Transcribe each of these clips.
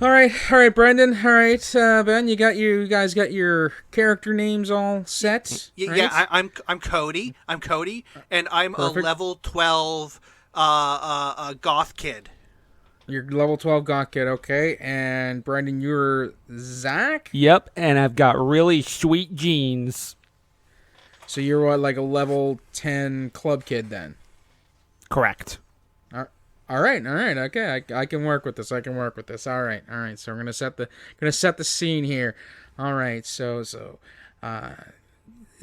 All right, Brendan. All right, Ben. You guys got your character names all set, Yeah, right? yeah. I'm Cody. I'm Cody, and I'm a Perfect. level 12 goth kid. You're level 12 Gaunt Kid, okay. And Brendan, you're Zach. Yep, and I've got really sweet jeans. So you're what, like a level 10 Club Kid then? Correct. All right, okay. I can work with this. All right. So we're gonna set the scene here. All right. So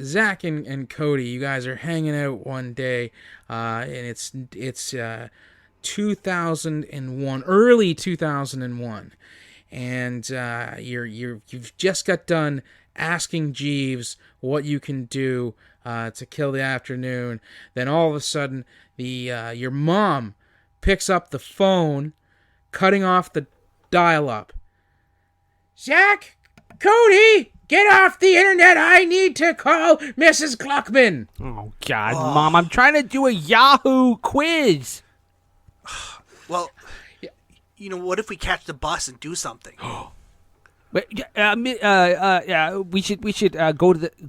Zach and Cody, you guys are hanging out one day, and it's 2001, early 2001, and you've just got done asking Jeeves what you can do to kill the afternoon. Then all of a sudden, your mom picks up the phone, cutting off the dial-up. Zach, Cody, get off the internet. I need to call Mrs. Gluckman. Oh, God, Mom, I'm trying to do a Yahoo quiz. Well, what if we catch the bus and do something? But, we should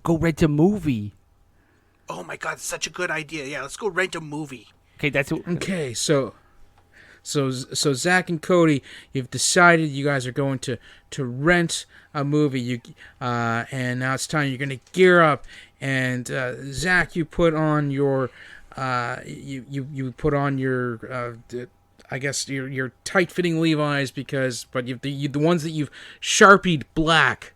go rent a movie. Oh my God, it's such a good idea. Yeah, let's go rent a movie. Okay, that's what. Okay, so Zach and Cody, you've decided you guys are going to rent a movie. And now it's time. You're going to gear up. And Zach, you put on your you put on your I guess your tight-fitting Levi's but the ones that you've Sharpied black,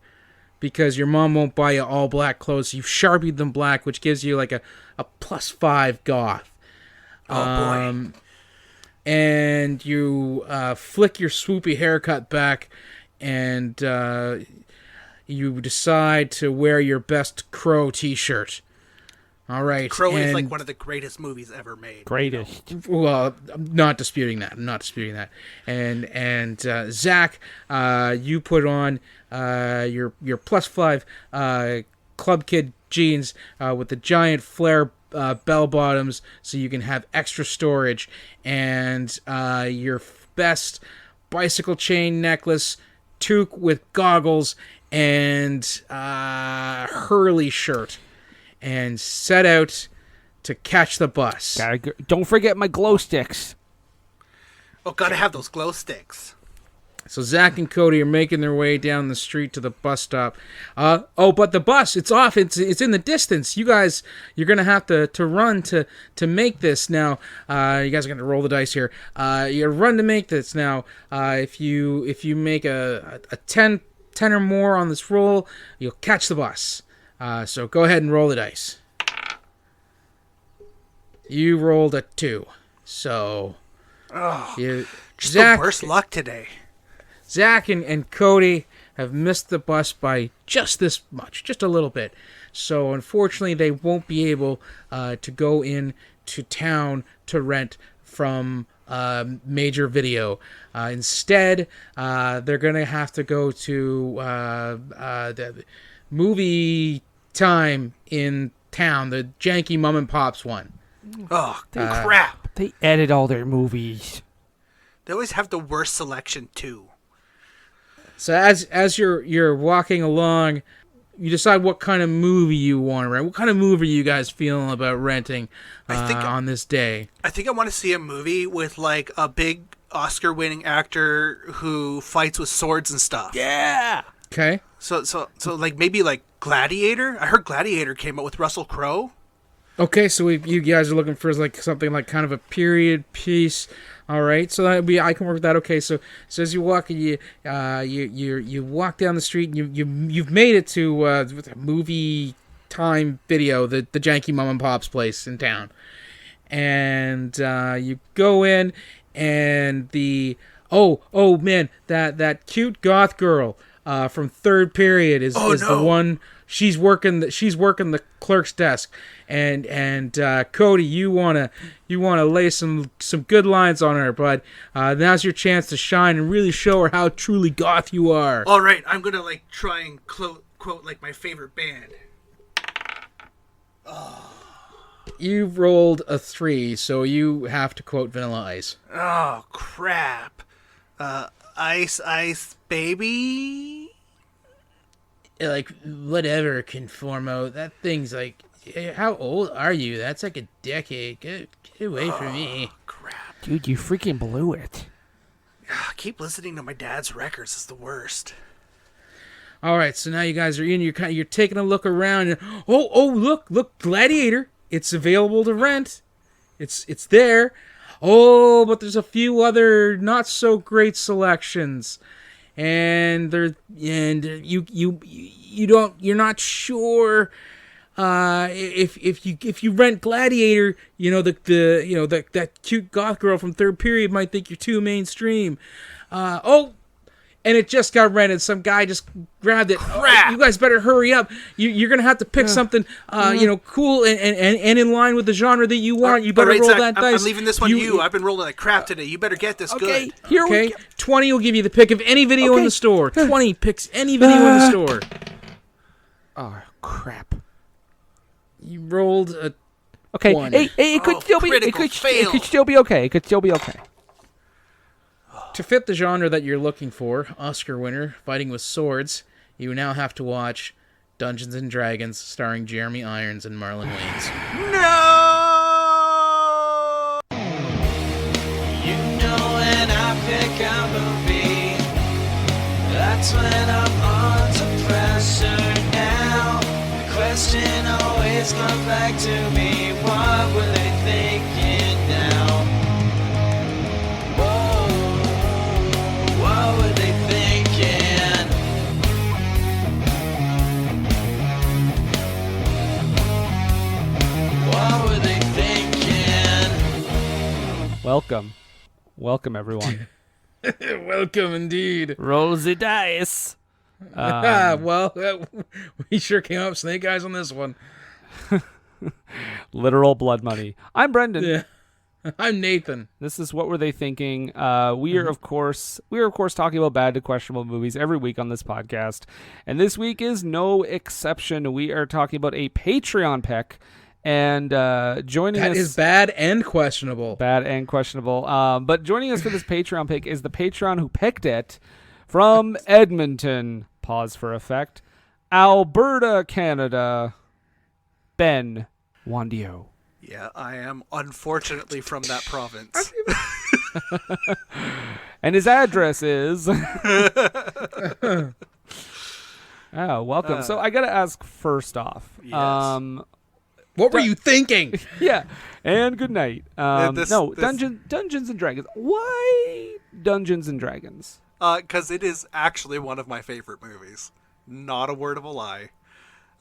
because your mom won't buy you all black clothes. So you've Sharpied them black, which gives you like a +5 goth. Oh boy. And you flick your swoopy haircut back, and you decide to wear your best Crow t-shirt. All right. Crow is like one of the greatest movies ever made. Greatest. Well, I'm not disputing that. And Zach, you put on your +5 Club Kid jeans with the giant flare bell bottoms, so you can have extra storage, and your best bicycle chain necklace, toque with goggles, and Hurley shirt, and set out to catch the bus. Don't forget my glow sticks. Oh, gotta have those glow sticks. So Zach and Cody are making their way down the street to the bus stop. But the bus, it's off. It's in the distance. You guys, you're gonna have to run to make this now. You guys are gonna roll the dice here. You run to make this now. If you make a 10 or more on this roll, you'll catch the bus. So go ahead and roll the dice. You rolled a 2. So Just the worst luck today. Zach and Cody have missed the bus by just this much, just a little bit. So unfortunately, they won't be able to go in to town to rent from Major Video. Instead, they're going to have to go to the movie time in town, the janky mom and pops one. Oh, crap. They edit all their movies. They always have the worst selection, too. So as you're walking along, you decide what kind of movie you want to rent. What kind of movie are you guys feeling about renting on this day? I think I want to see a movie with like a big Oscar-winning actor who fights with swords and stuff. Yeah. Okay. So like maybe like Gladiator. I heard Gladiator came out with Russell Crowe. Okay, so you guys are looking for like something like kind of a period piece. All right, so I can work with that. Okay, so as you walk, you walk down the street, and you've made it to movie time video, the janky mom and pop's place in town, and you go in, and oh man, that cute goth girl from third period is the one. She's working the clerk's desk, and Cody, you wanna lay some good lines on her, but now's your chance to shine and really show her how truly goth you are. All right, I'm gonna like try and quote like my favorite band. You rolled a 3, so you have to quote Vanilla Ice. Oh crap! Ice Ice Baby. Like, whatever, Conformo. That thing's like, how old are you? That's like a decade. Get away from me. Crap. Dude, you freaking blew it. Keep listening to my dad's records is the worst. All right, so now you guys are in. You're taking a look around. And, look, Gladiator. It's available to rent. It's there. Oh, but there's a few other not so great selections, and you're not sure if you rent Gladiator, that cute goth girl from Third Period might think you're too mainstream. And it just got rented. Some guy just grabbed it. Crap. You guys better hurry up. You're gonna have to pick something, cool and in line with the genre that you want. You better roll Zach, that dice. I'm leaving this one to you. I've been rolling like crap today. You better get this good. Here we go. 20 will give you the pick of any video in the store. 20 picks any video in the store. Oh, crap. You rolled a Okay. 1. Hey, it could still be. It could still be okay. It could still be okay. To fit the genre that you're looking for, Oscar winner, Fighting with Swords, you now have to watch Dungeons & Dragons, starring Jeremy Irons and Marlon Wayans. No! You know when I pick a movie, that's when I'm under pressure now. The question always comes back to me, what were they thinking now? Whoa, what were they thinking? What were they thinking? Welcome, everyone. Welcome indeed. Roll the dice. Well, we sure came up snake eyes on this one. Literal blood money. I'm Brendan. Yeah. I'm Nathan. This is What Were They Thinking? We are of course talking about bad to questionable movies every week on this podcast, and this week is no exception. We are talking about a Patreon pick, and joining us is bad and questionable. But joining us for this Patreon pick is the patron who picked it from Edmonton. Pause for effect. Alberta, Canada. Ben Wandio. Yeah, I am unfortunately from that province. And his address is... welcome. So I got to ask first off. Yes. What were you thinking? Yeah, and good night. This- Dungeons and Dragons. Why Dungeons and Dragons? Because it is actually one of my favorite movies. Not a word of a lie.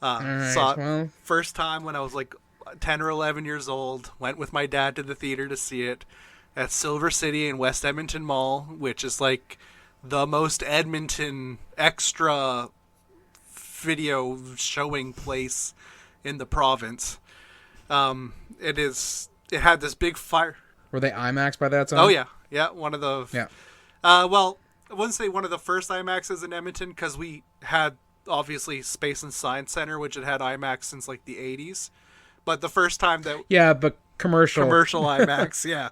Saw it first time when I was like 10 or 11 years old. Went with my dad to the theater to see it at Silver City in West Edmonton Mall, which is like the most Edmonton extra video showing place in the province. It had this big fire. Were they IMAX by that time? Oh yeah, one of the. Yeah. Well, I wouldn't say one of the first IMAXs in Edmonton because we had obviously Space and Science Center, which had IMAX since like the 80s. But the first time that but commercial IMAX, yeah.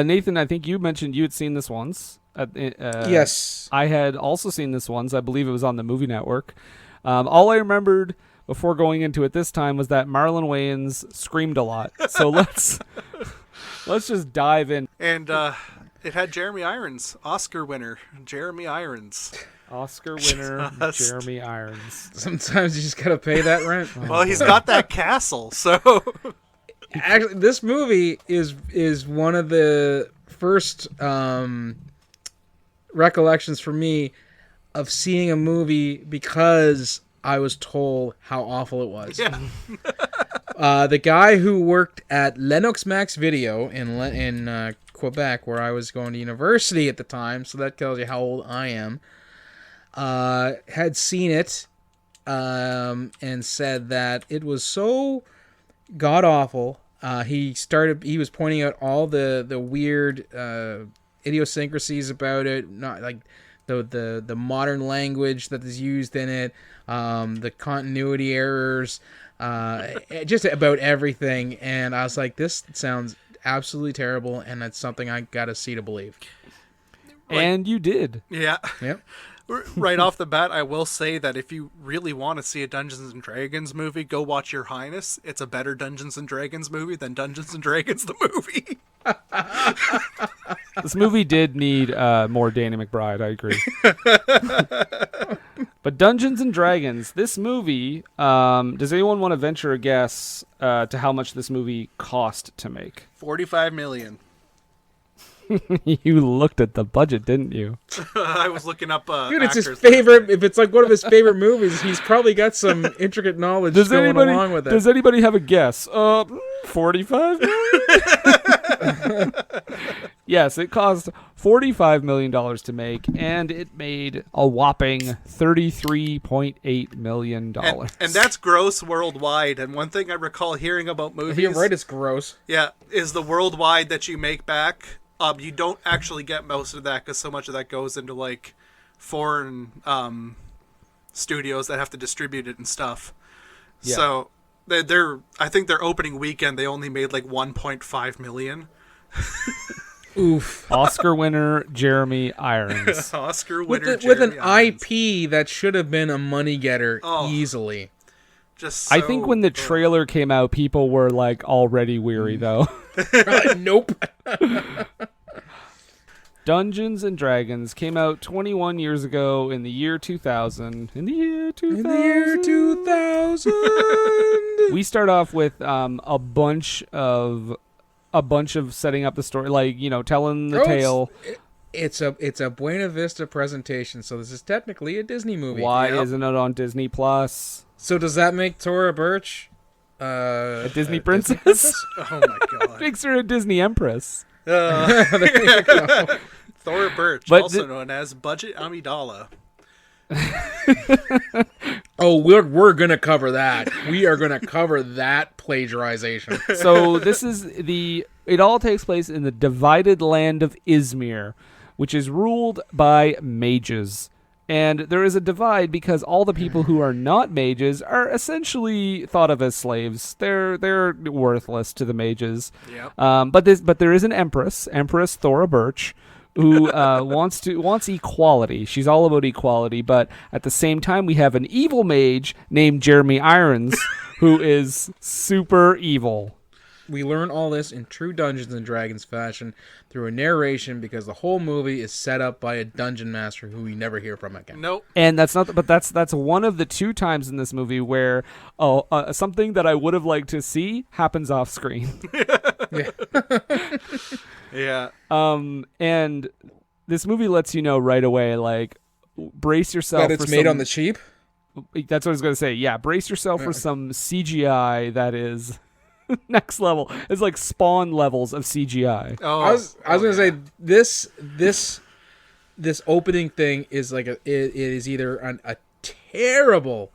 Nathan, I think you mentioned you had seen this once. Yes. I had also seen this once. I believe it was on the Movie Network. All I remembered before going into it this time was that Marlon Wayans screamed a lot. So let's just dive in. And it had Jeremy Irons, Oscar winner, Jeremy Irons. Oscar winner Jeremy Irons. Sometimes you just gotta pay that rent. Well, he's got that castle, so. Actually, this movie is one of the first recollections for me of seeing a movie because I was told how awful it was. Yeah. The guy who worked at Lennox Max Video in Quebec, where I was going to university at the time, so that tells you how old I am, had seen it and said that it was so god awful. He was pointing out all the weird idiosyncrasies about it, not like the modern language that is used in it, the continuity errors, just about everything. And I was like, this sounds absolutely terrible, and that's something I gotta see to believe. And you did. Yeah. Yep. Right off the bat, I will say that if you really want to see a Dungeons and Dragons movie, go watch Your Highness. It's a better Dungeons and Dragons movie than Dungeons and Dragons the movie. This movie did need more Danny McBride, I agree. But Dungeons and Dragons, this movie, does anyone want to venture a guess to how much this movie cost to make? $45 million. You looked at the budget, didn't you? I was looking up Dude, it's his actors. favorite. If it's like one of his favorite movies, he's probably got some intricate knowledge going along with it. Does anybody have a guess? 45 million? Yes, it cost $45 million to make, and it made a whopping $33.8 million. And that's gross worldwide. And one thing I recall hearing about movies... You're right, it's gross. Yeah, is the worldwide that you make back... you don't actually get most of that because so much of that goes into like foreign studios that have to distribute it and stuff. Yeah. So I think their opening weekend they only made like 1.5 million. Oof. Oscar winner Jeremy Irons. Oscar winner with an Irons. IP that should have been a money getter easily. Just so I think when the trailer came out, people were like already weary though. Nope. Dungeons and Dragons came out 21 years ago in the year 2000. In the year 2000. We start off with a bunch of setting up the story, like, you know, telling the tale. It's a Buena Vista presentation, so this is technically a Disney movie. Why isn't it on Disney Plus? So does that make Thora Birch a Disney princess? Oh my god! Makes her a Disney empress. There you go. Thora Birch, But also known as Budget Amidala. Oh, we're gonna cover that. We are gonna cover that plagiarization. So it all takes place in the divided land of Izmir, which is ruled by mages. And there is a divide because all the people who are not mages are essentially thought of as slaves. They're worthless to the mages. Yep. But there is an Empress Thora Birch, who wants equality. She's all about equality, but at the same time we have an evil mage named Jeremy Irons, who is super evil. We learn all this in true Dungeons and Dragons fashion through a narration because the whole movie is set up by a dungeon master who we never hear from again. Nope. And that's one of the two times in this movie where something that I would have liked to see happens off screen. Yeah. And this movie lets you know right away, like, brace yourself that it's made on the cheap. That's what I was going to say. Yeah, brace yourself for some CGI that is next level. It's like Spawn levels of CGI. Oh, I was going to say this opening thing is like it is either a terrible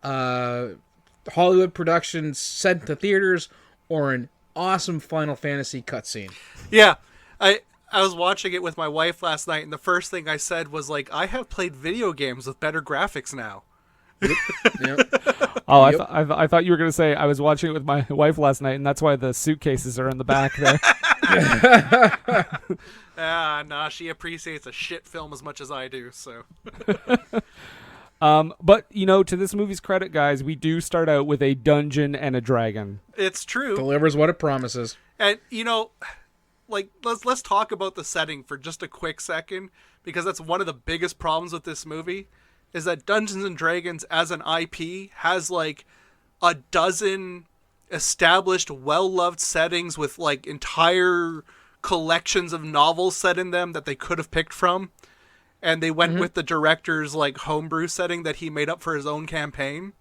Hollywood production sent to theaters or an awesome Final Fantasy cutscene. Yeah, I was watching it with my wife last night, and the first thing I said was like, I have played video games with better graphics now. Yep. Oh, yep. I thought you were going to say I was watching it with my wife last night, and that's why the suitcases are in the back there. Nah, she appreciates a shit film as much as I do, so. But, you know, to this movie's credit, guys, we do start out with a dungeon and a dragon. It's true. Delivers what it promises. And, you know, like, let's talk about the setting for just a quick second, because that's one of the biggest problems with this movie, is that Dungeons and Dragons as an IP has, like, a dozen established, well-loved settings with, like, entire collections of novels set in them that they could have picked from. And they went with the director's, like, homebrew setting that he made up for his own campaign.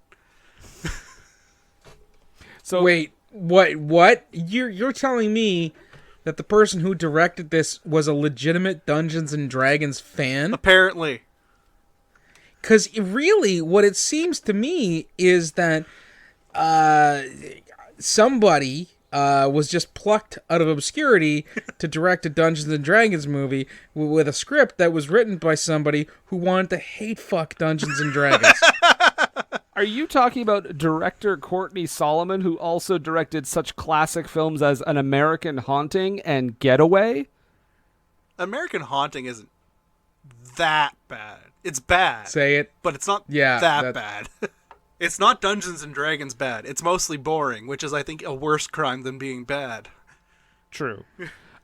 So wait, what? You're telling me that the person who directed this was a legitimate Dungeons and Dragons fan? Apparently. Because really, what it seems to me is that somebody was just plucked out of obscurity to direct a Dungeons and Dragons movie with a script that was written by somebody who wanted to hate fuck Dungeons and Dragons. Are you talking about director Courtney Solomon, who also directed such classic films as An American Haunting and Getaway? American Haunting isn't that bad. It's bad. Say it. But it's not that bad. It's not Dungeons and Dragons bad. It's mostly boring, which is, I think, a worse crime than being bad. True.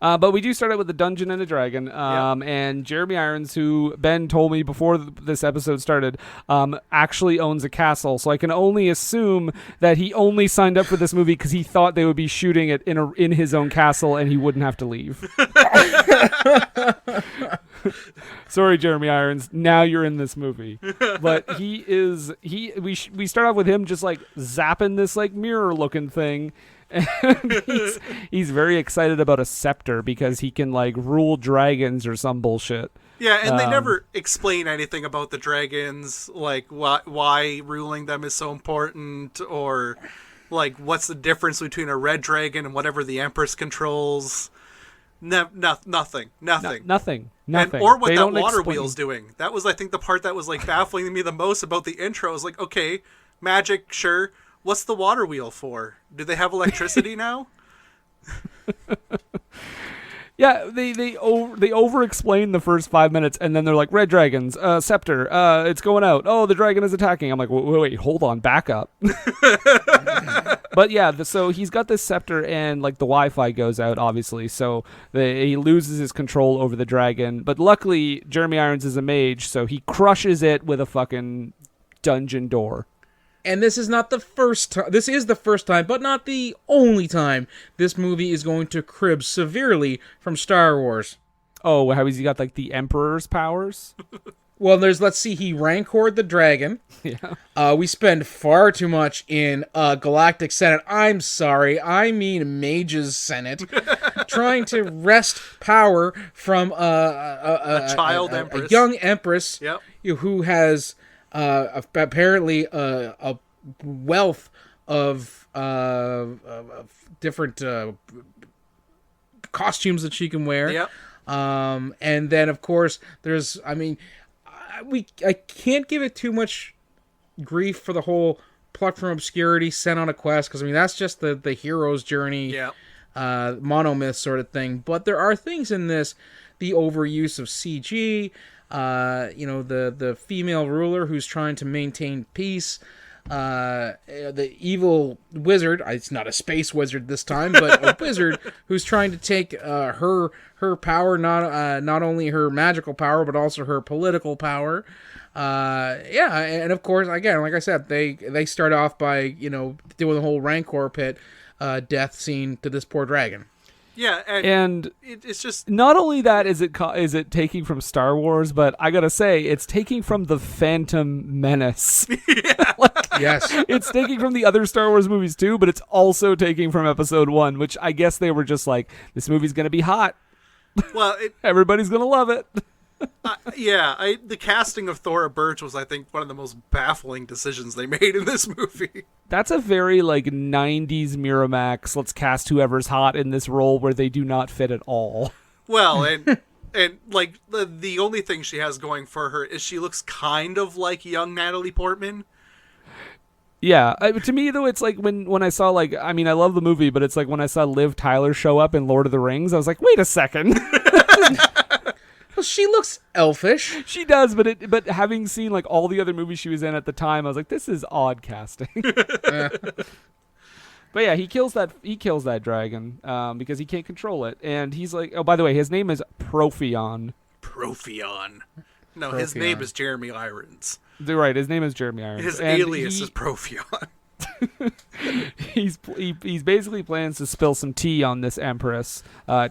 But we do start out with a dungeon and a dragon. And Jeremy Irons, who Ben told me before this episode started, actually owns a castle. So I can only assume that he only signed up for this movie because he thought they would be shooting it in his own castle and he wouldn't have to leave. Sorry, Jeremy Irons. Now you're in this movie. But we start off with him just like zapping this like mirror looking thing. And he's very excited about a scepter because he can like rule dragons or some bullshit. Yeah, and they never explain anything about the dragons, like why ruling them is so important, or like what's the difference between a red dragon and whatever the Empress controls. Nothing. Nothing. Or what that water wheel's doing. That was, I think, the part that was like baffling me the most about the intro. I was like, okay, magic, sure. What's the water wheel for? Do they have electricity now? Yeah, they over-explain the first 5 minutes, and then they're like, red dragons, scepter, it's going out. Oh, the dragon is attacking. I'm like, wait, hold on, back up. But yeah, so he's got this scepter, and like the Wi-Fi goes out, obviously, so he loses his control over the dragon. But luckily, Jeremy Irons is a mage, so he crushes it with a fucking dungeon door. And this is not the first time. This is the first time, but not the only time this movie is going to crib severely from Star Wars. Oh, how has he got like the Emperor's powers? Well, let's see, he rancored the dragon. Yeah. We spend far too much in Galactic Senate. I'm sorry, I mean Mage's Senate, trying to wrest power from a child empress, a young empress, yep, who has apparently a wealth of different costumes that she can wear. Yep. And then of course there's, I can't give it too much grief for the whole plucked from obscurity, sent on a quest, because that's just the hero's journey, yep, monomyth sort of thing. But there are things in this, the overuse of CG, the female ruler who's trying to maintain peace, the evil wizard, it's not a space wizard this time, but a wizard who's trying to take her power, not only her magical power, but also her political power. And of course, again, like I said, they start off by, doing the whole Rancor pit death scene to this poor dragon. Yeah, and it's just not only that is it taking from Star Wars, but I gotta say it's taking from the Phantom Menace. Yeah. Yes, it's taking from the other Star Wars movies too, but it's also taking from Episode 1, which I guess they were just like, this movie's gonna be hot. Well, everybody's gonna love it. The casting of Thora Birch was, I think, one of the most baffling decisions they made in this movie. That's a very, 90s Miramax, let's cast whoever's hot in this role where they do not fit at all. Well, and the only thing she has going for her is she looks kind of like young Natalie Portman. Yeah, to me, though, it's like when I saw, I love the movie, but it's like when I saw Liv Tyler show up in Lord of the Rings, I was like, wait a second. Well, she looks elfish. She does, but having seen all the other movies she was in at the time, I was like, this is odd casting. But yeah, he kills that dragon because he can't control it, and he's like, oh, by the way, his name is Profion. No, his name is Jeremy Irons. Right, his name is Jeremy Irons. His alias is Profion. He's basically plans to spill some tea on this Empress,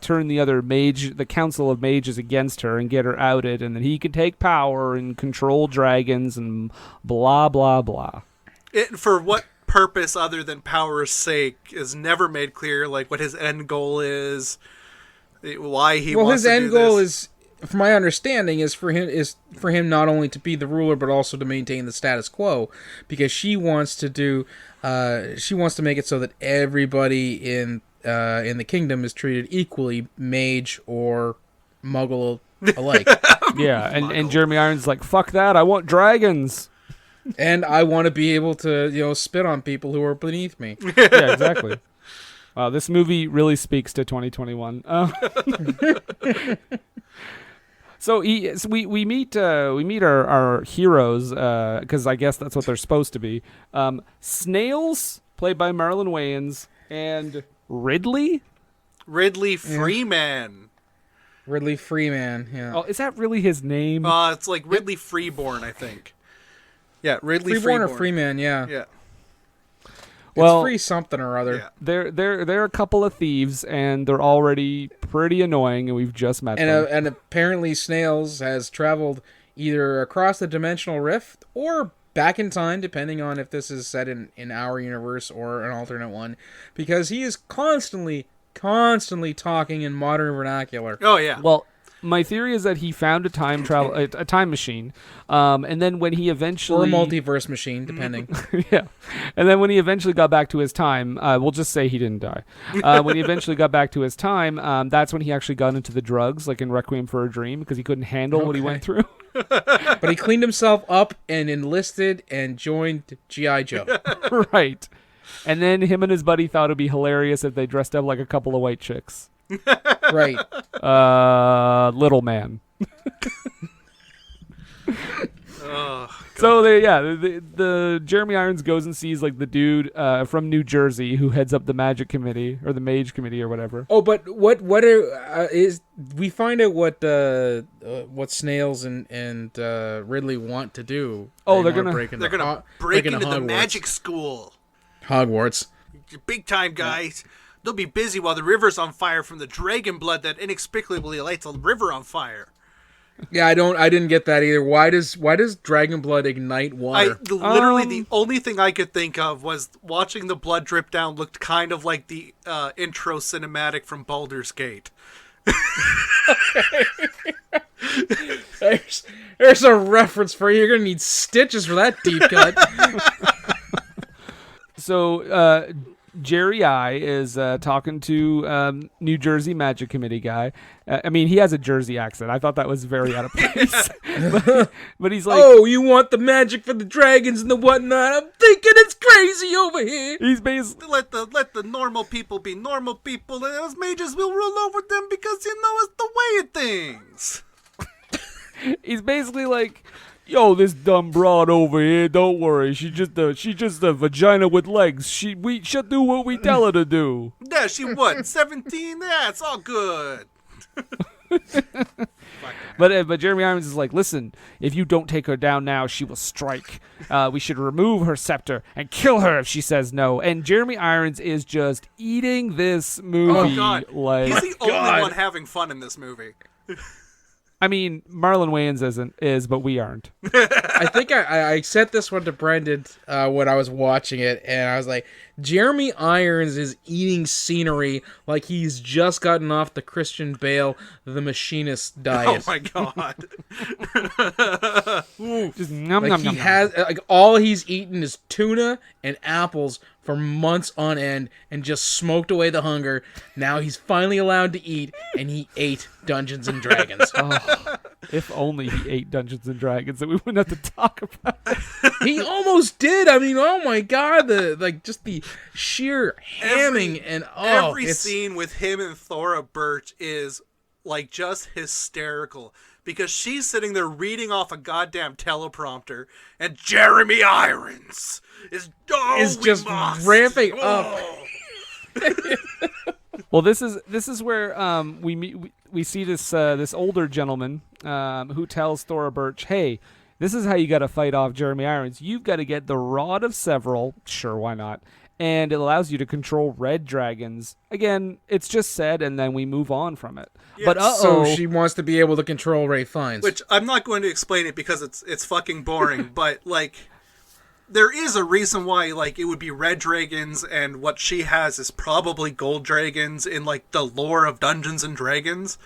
turn the Council of Mages against her and get her outed, and then he can take power and control dragons and blah, blah, blah. For what purpose other than power's sake is never made clear, what his end goal is, why he wants to do this. Well, his end goal is, from my understanding, is for him not only to be the ruler but also to maintain the status quo, because she wants to make it so that everybody in the kingdom is treated equally, mage or muggle alike. Yeah, and Jeremy Irons is like, fuck that, I want dragons. And I want to be able to spit on people who are beneath me. Yeah, exactly. Wow, this movie really speaks to 2021. So we meet our heroes because I guess that's what they're supposed to be. Snails, played by Marlon Wayans, and Ridley Freeman. Ridley Freeman. Yeah. Oh, is that really his name? It's like Ridley Freeborn, I think. Yeah, Ridley Freeborn Freeborn. or Freeman. Yeah. Yeah. Well, it's free something or other. Yeah. They're a couple of thieves, and they're already pretty annoying, and we've just met them. And apparently Snails has traveled either across the dimensional rift or back in time, depending on if this is set in our universe or an alternate one, because he is constantly talking in modern vernacular. Oh, yeah. Well, my theory is that he found a time machine, and then when he eventually... Or a multiverse machine, depending. Yeah. And then when he eventually got back to his time, we'll just say he didn't die. When he eventually got back to his time, that's when he actually got into the drugs, like in Requiem for a Dream, because he couldn't handle what he went through. But he cleaned himself up and enlisted and joined G.I. Joe. Right. And then him and his buddy thought it'd be hilarious if they dressed up like a couple of white chicks. Right. Little man. So the Jeremy Irons goes and sees like the dude from New Jersey who heads up the Magic Committee or the Mage Committee or whatever. Oh, but what is we find out what Snails and Ridley want to do. Oh, they're gonna break into the magic school. Hogwarts. Big time guys. They'll be busy while the river's on fire from the dragon blood that inexplicably lights the river on fire. Yeah, I didn't get that either. Why does dragon blood ignite water? Literally the only thing I could think of was watching the blood drip down looked kind of like the intro cinematic from Baldur's Gate. There's a reference for you. You're gonna need stitches for that deep cut. So Jerry I is talking to New Jersey Magic Committee guy. I mean, he has a Jersey accent. I thought that was very out of place. but he's like, "Oh, you want the magic for the dragons and the whatnot? I'm thinking it's crazy over here." He's basically let the normal people be normal people, and those mages will rule over them because it's the way of things. He's basically like, "Yo, this dumb broad over here, don't worry. She's just a vagina with legs. She'll do what we tell her to do." Yeah, she what? 17? Yeah, it's all good. But Jeremy Irons is like, "Listen, if you don't take her down now, she will strike. We should remove her scepter and kill her if she says no." And Jeremy Irons is just eating this movie. Oh God, like, he's the only one having fun in this movie. I mean, Marlon Wayans is, but we aren't. I think I sent this one to Brendan when I was watching it, and I was like, Jeremy Irons is eating scenery like he's just gotten off the Christian Bale The Machinist diet. Oh my God. Just nom, like nom, he nom, has nom. like all he's eaten is tuna and apples for months on end and just smoked away the hunger. Now he's finally allowed to eat, and he ate Dungeons and Dragons. Oh, if only he ate Dungeons and Dragons, that we wouldn't have to talk about it. He almost did. I mean, oh my God, the sheer hamming every scene with him and Thora Birch is like just hysterical. Because she's sitting there reading off a goddamn teleprompter, and Jeremy Irons is just ramping up. Well, this is where we see this older gentleman who tells Thora Birch, "Hey, this is how you got to fight off Jeremy Irons. You've got to get the Rod of Several. Sure, why not? And it allows you to control red dragons." Again, it's just said, and then we move on from it. Yeah, but so she wants to be able to control Ralph Fiennes. Which I'm not going to explain it because it's fucking boring. But like, there is a reason why like it would be red dragons, and what she has is probably gold dragons in like the lore of Dungeons and Dragons.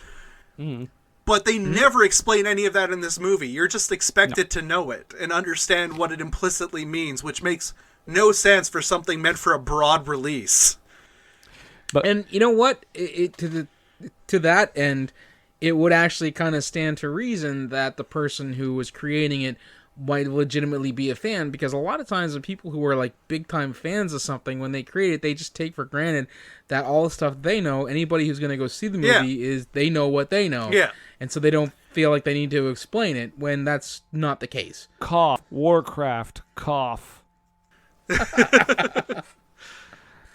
Mm-hmm. But they never explain any of that in this movie. You're just expected to know it and understand what it implicitly means, which makes no sense for something meant for a broad release. And you know what? To that end, it would actually kind of stand to reason that the person who was creating it might legitimately be a fan, because a lot of times the people who are like big time fans of something, when they create it, they just take for granted that all the stuff they know, anybody who's going to go see the movie is they know what they know. Yeah. And so they don't feel like they need to explain it when that's not the case. Cough. Warcraft. Cough.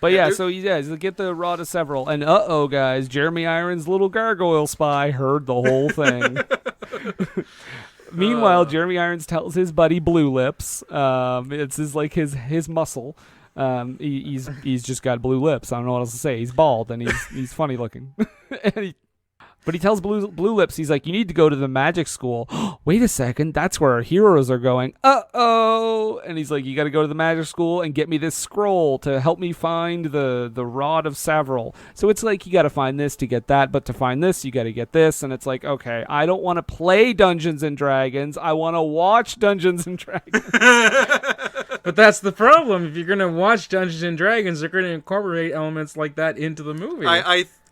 But yeah, so yeah, get the rod of several. And guys, Jeremy Irons' little gargoyle spy heard the whole thing. Meanwhile, Jeremy Irons tells his buddy Blue Lips, it's his muscle. He's just got blue lips. I don't know what else to say. He's bald and he's funny looking. But he tells Blue Lips, he's like, you need to go to the magic school. Wait a second, that's where our heroes are going. And he's like, you got to go to the magic school and get me this scroll to help me find the rod of Several. So it's like, you got to find this to get that, but to find this, you got to get this. And it's like, okay, I don't want to play Dungeons and Dragons. I want to watch Dungeons and Dragons. But that's the problem. If you're going to watch Dungeons and Dragons, they're going to incorporate elements like that into the movie.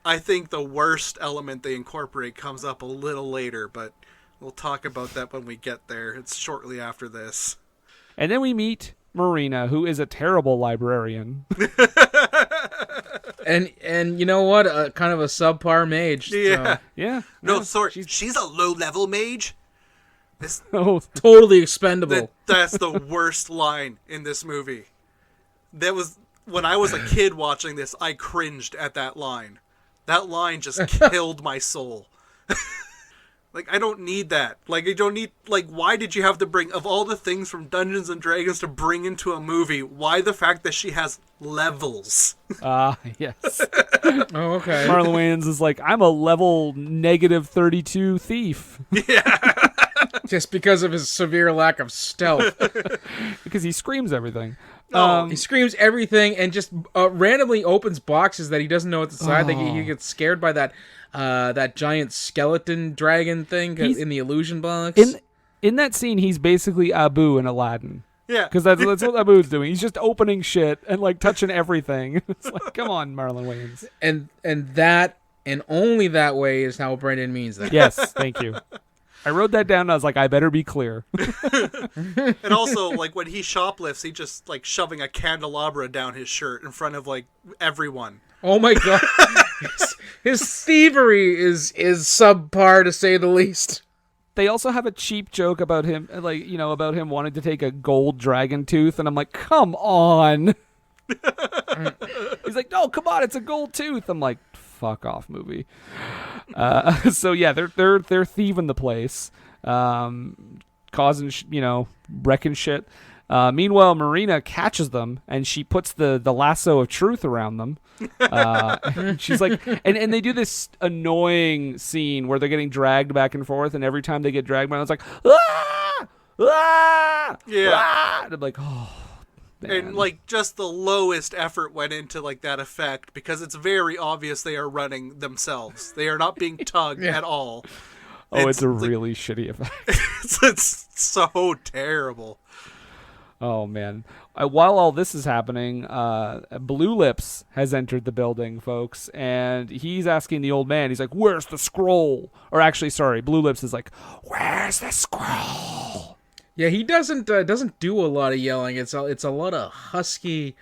I think the worst element they incorporate comes up a little later, but we'll talk about that when we get there. It's shortly after this. And then we meet Marina, who is a terrible librarian. and you know what? Kind of a subpar mage. Yeah. So. Yeah. No, sorry. She's a low-level mage? Totally expendable. That's the worst line in this movie. That was... When I was a kid watching this, I cringed at that line. That line just killed my soul. Like, I don't need that. Like, I don't need... Like, why did you have to bring... Of all the things from Dungeons & Dragons to bring into a movie, why the fact that she has levels? Yes. Oh, okay. Marlon Wayans is like, I'm a level -32 thief. Yeah. Just because of his severe lack of stealth. Because he screams everything. He screams everything and just randomly opens boxes that he doesn't know what's inside. He gets scared by that giant skeleton dragon thing in the illusion box. In that scene, he's basically Abu in Aladdin. Yeah. Because that's what Abu's doing. He's just opening shit and like touching everything. It's like, come on, Marlon Wayans. And that, and only that way is how Brendan means that. Yes, thank you. I wrote that down and I was like, I better be clear. And also, like, when he shoplifts, he just, like, shoving a candelabra down his shirt in front of, like, everyone. Oh my god. His thievery is subpar, to say the least. They also have a cheap joke about him, like, you know, about him wanting to take a gold dragon tooth, and I'm like, come on. He's like, no, come on, it's a gold tooth. I'm like, fuck off, movie. So yeah, they're thieving the place, causing wrecking shit. Meanwhile, Marina catches them and she puts the lasso of truth around them. She's like, and they do this annoying scene where they're getting dragged back and forth, and every time they get dragged by, it's like, ah, ah, yeah. Ah! And I'm like, oh. Man. And, like, just the lowest effort went into, like, that effect, because it's very obvious they are running themselves. They are not being tugged at all. Oh, it's a really shitty effect. It's so terrible. Oh, man. While all this is happening, Blue Lips has entered the building, folks, and he's asking the old man, he's like, where's the scroll? Or actually, sorry, Blue Lips is like, where's the scroll? Yeah, he doesn't do a lot of yelling. It's a lot of husky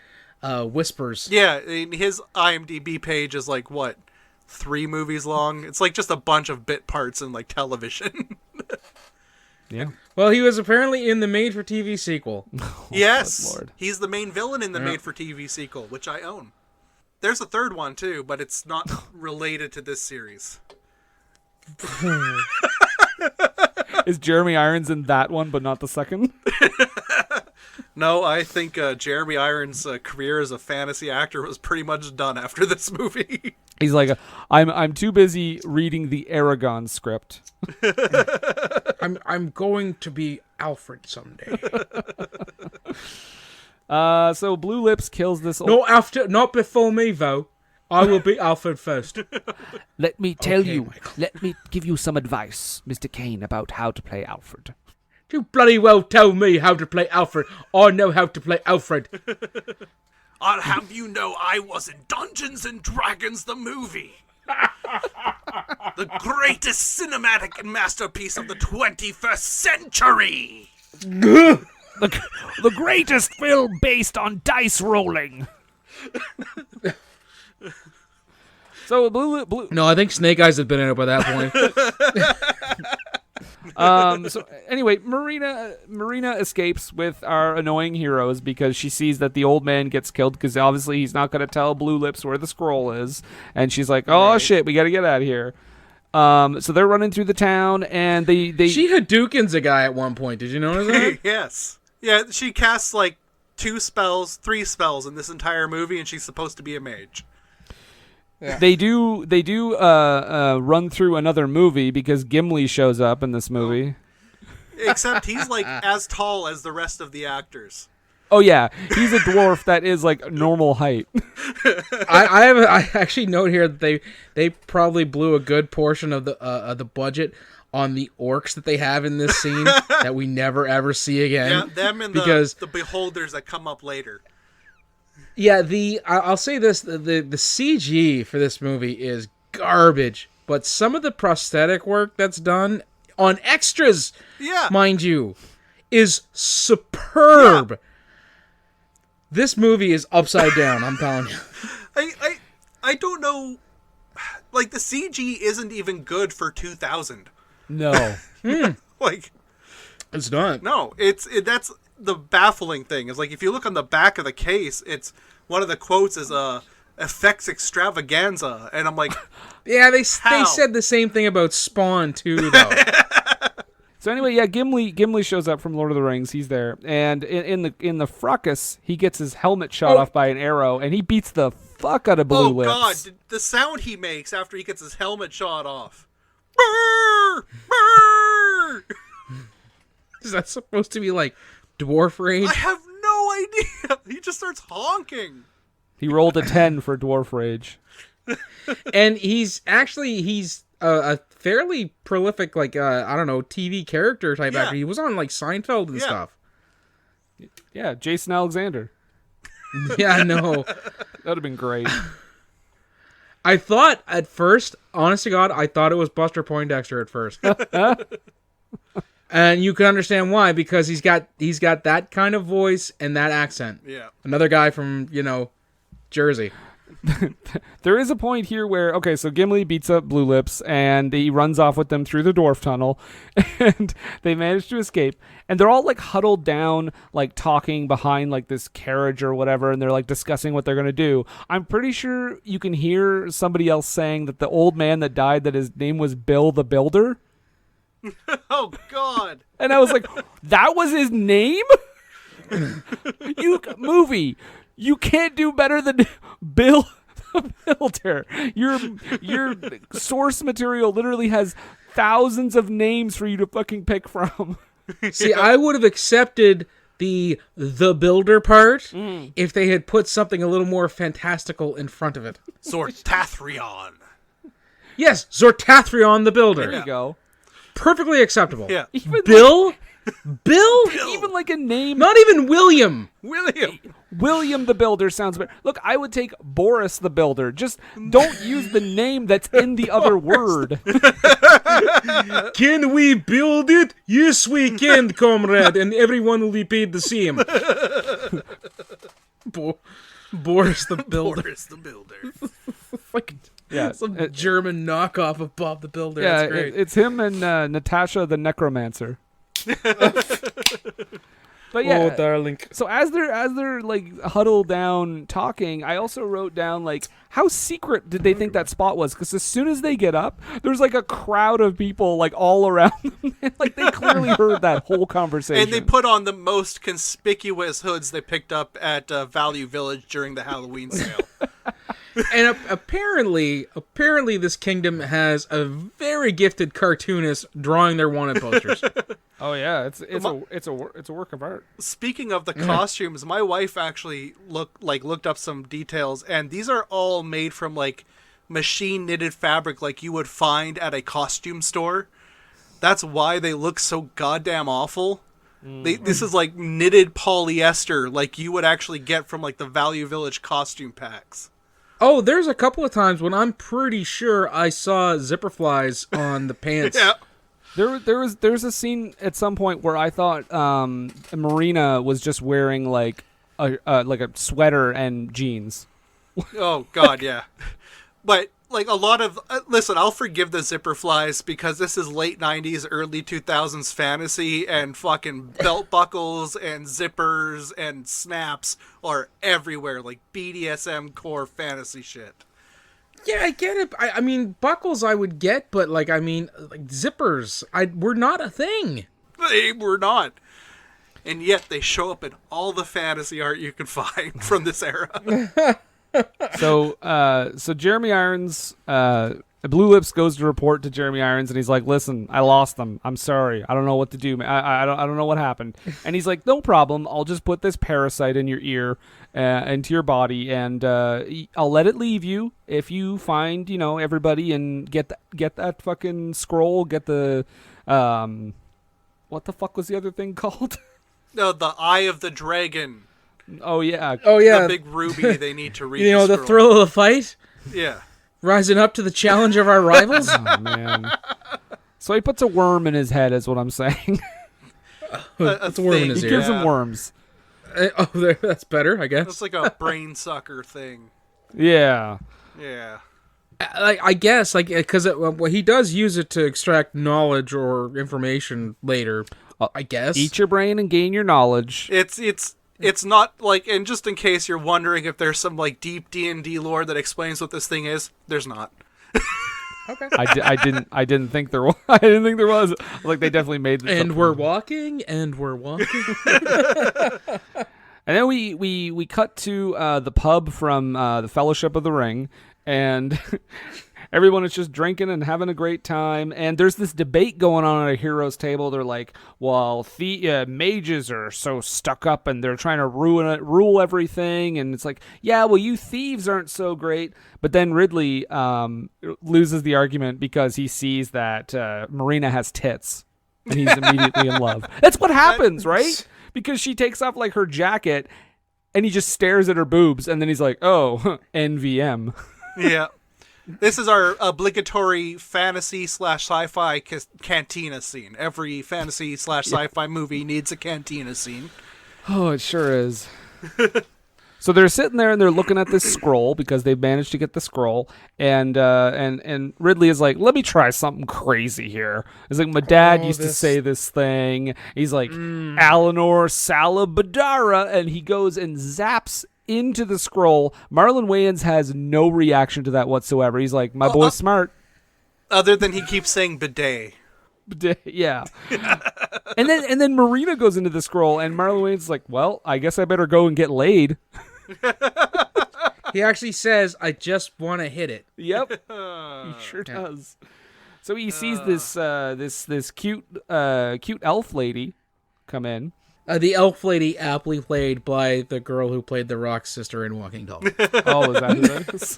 whispers. Yeah, his IMDb page is like, what, 3 movies long? It's like just a bunch of bit parts in, like, television. Yeah. Well, he was apparently in the made-for-TV sequel. Oh, yes, Lord. He's the main villain in the made-for-TV sequel, which I own. There's a third one, too, but it's not related to this series. Is Jeremy Irons in that one, but not the second? No, I think Jeremy Irons' career as a fantasy actor was pretty much done after this movie. He's like, I'm too busy reading the Aragon script. I'm going to be Alfred someday. So Blue Lips kills this old... Not before me, though. I will be Alfred first. Let me tell Okay, you, Michael. let me give you some advice, Mr. Kane, about how to play Alfred. You bloody well tell me how to play Alfred. I know how to play Alfred. I'll have you know I was in Dungeons and Dragons the movie. The greatest cinematic masterpiece of the 21st century. The greatest film based on dice rolling. So Blue. No, I think Snake Eyes had been in it by that point. So anyway, Marina escapes with our annoying heroes because she sees that the old man gets killed because obviously he's not going to tell Blue Lips where the scroll is, and she's like, "Oh shit, we got to get out of here." So they're running through the town, and they she Hadoukens a guy at one point. Did you notice that? Yes. Yeah, she casts like 3 spells in this entire movie, and she's supposed to be a mage. Yeah. They do run through another movie because Gimli shows up in this movie. Except he's like as tall as the rest of the actors. Oh yeah, he's a dwarf that is like normal height. I actually note here that they probably blew a good portion of the budget on the orcs that they have in this scene that we never ever see again. Yeah, them and the beholders that come up later. Yeah, I'll say this: the CG for this movie is garbage, but some of the prosthetic work that's done on extras, mind you, is superb. Yeah. This movie is upside down. I'm telling you. I don't know. Like the CG isn't even good for 2000. No, like it's not. No, that's the baffling thing. Is like if you look on the back of the case, it's one of the quotes is effects extravaganza, and I'm like, yeah, they said the same thing about Spawn too, though. So anyway, yeah, Gimli shows up from Lord of the Rings. He's there, and in the fracas, he gets his helmet shot off by an arrow, and he beats the fuck out of Blue Lips. Oh god, the sound he makes after he gets his helmet shot off. Brr! Brr! Is that supposed to be like dwarf rage? I have no idea. He just starts honking. He rolled a 10 for dwarf rage. And he's a fairly prolific, like, I don't know, TV character type actor. He was on, like, Seinfeld and stuff. Yeah, Jason Alexander. Yeah, I know. That would have been great. I thought at first, honest to God, I thought it was Buster Poindexter at first. And you can understand why, because he's got that kind of voice and that accent. Yeah. Another guy from, Jersey. There is a point here where, okay, so Gimli beats up Blue Lips, and he runs off with them through the dwarf tunnel, and they manage to escape. And they're all, like, huddled down, like, talking behind, like, this carriage or whatever, and they're, like, discussing what they're going to do. I'm pretty sure you can hear somebody else saying that the old man that died, that his name was Bill the Builder. Oh, God. And I was like, that was his name? Movie. You can't do better than Bill the Builder. Your source material literally has thousands of names for you to fucking pick from. See, I would have accepted the Builder part if they had put something a little more fantastical in front of it. Zortathrion. Yes, Zortathrion the Builder. There you go. Perfectly acceptable. Yeah. Even Bill? Even like a name. Not even William. William the Builder sounds better. Look, I would take Boris the Builder. Just don't use the name that's in the other word. Can we build it? Yes, we can, comrade, and everyone will be paid the same. Boris the Builder. Boris the Builder. Like Yeah, some German knockoff of Bob the Builder. Yeah, that's great. It's him and Natasha the Necromancer. But yeah, oh darling. So as they're like huddled down talking, I also wrote down like how secret did they think that spot was? Because as soon as they get up, there's like a crowd of people like all around them. Like they clearly heard that whole conversation. And they put on the most conspicuous hoods they picked up at Value Village during the Halloween sale. And apparently, this kingdom has a very gifted cartoonist drawing their wanted posters. Oh yeah, it's a work of art. Speaking of the costumes, my wife actually looked up some details, and these are all made from like machine knitted fabric, like you would find at a costume store. That's why they look so goddamn awful. This is like knitted polyester, like you would actually get from like the Value Village costume packs. Oh, there's a couple of times when I'm pretty sure I saw zipper flies on the pants. Yeah. There's a scene at some point where I thought Marina was just wearing like a sweater and jeans. Oh God, yeah. But like a lot of listen, I'll forgive the zipper flies because this is late 90s early 2000s fantasy, and fucking belt buckles and zippers and snaps are everywhere, like BDSM core fantasy shit. Yeah, I get it. I mean, buckles I would get, but like zippers were not a thing. They were not. And yet they show up in all the fantasy art you can find from this era. So Jeremy Irons, Blue Lips goes to report to Jeremy Irons, and he's like, "Listen, I lost them. I'm sorry. I don't know what to do. I don't know what happened." And he's like, "No problem. I'll just put this parasite in your ear, into your body, and I'll let it leave you if you find, everybody, and get that fucking scroll. Get the what the fuck was the other thing called?" No, the Eye of the Dragon. Oh yeah. The big ruby they need to read. The thrill of the fight? Yeah. Rising up to the challenge of our rivals? Oh, man. So he puts a worm in his head, is what I'm saying. That's a worm in his He ear. gives him worms. That's better, I guess. It's like a brain sucker thing. Yeah. Yeah. I guess, because he does use it to extract knowledge or information later, I guess. Eat your brain and gain your knowledge. It's not like, and just in case you're wondering if there's some like deep D&D lore that explains what this thing is, there's not. Okay. I didn't think there was. I didn't think there was. Like they definitely made this. And we're walking. And then we cut to the pub from the Fellowship of the Ring, and everyone is just drinking and having a great time. And there's this debate going on at a hero's table. They're like, well, mages are so stuck up and they're trying to rule everything. And it's like, yeah, well, you thieves aren't so great. But then Ridley loses the argument because he sees that Marina has tits. And he's immediately in love. That's what happens, right? Because she takes off like her jacket and he just stares at her boobs. And then he's like, oh, NVM. Yeah. This is our obligatory fantasy/sci-fi cantina scene. Every fantasy/sci-fi movie needs a cantina scene. Oh, it sure is. So they're sitting there and they're looking at this scroll because they've managed to get the scroll, and Ridley is like, "Let me try something crazy here." It's like my dad used to say this thing. He's like, Alanor Salabadara, and he goes and zaps into the scroll. Marlon Wayans has no reaction to that whatsoever. He's like, my boy's smart. Other than he keeps saying bidet. Yeah. and then Marina goes into the scroll, and Marlon Wayans is like, well, I guess I better go and get laid. He actually says, I just want to hit it. Yep. He sure does. So he sees this cute elf lady come in. The elf lady aptly played by the girl who played the rock sister in Walking Tall. Oh, is that who that is?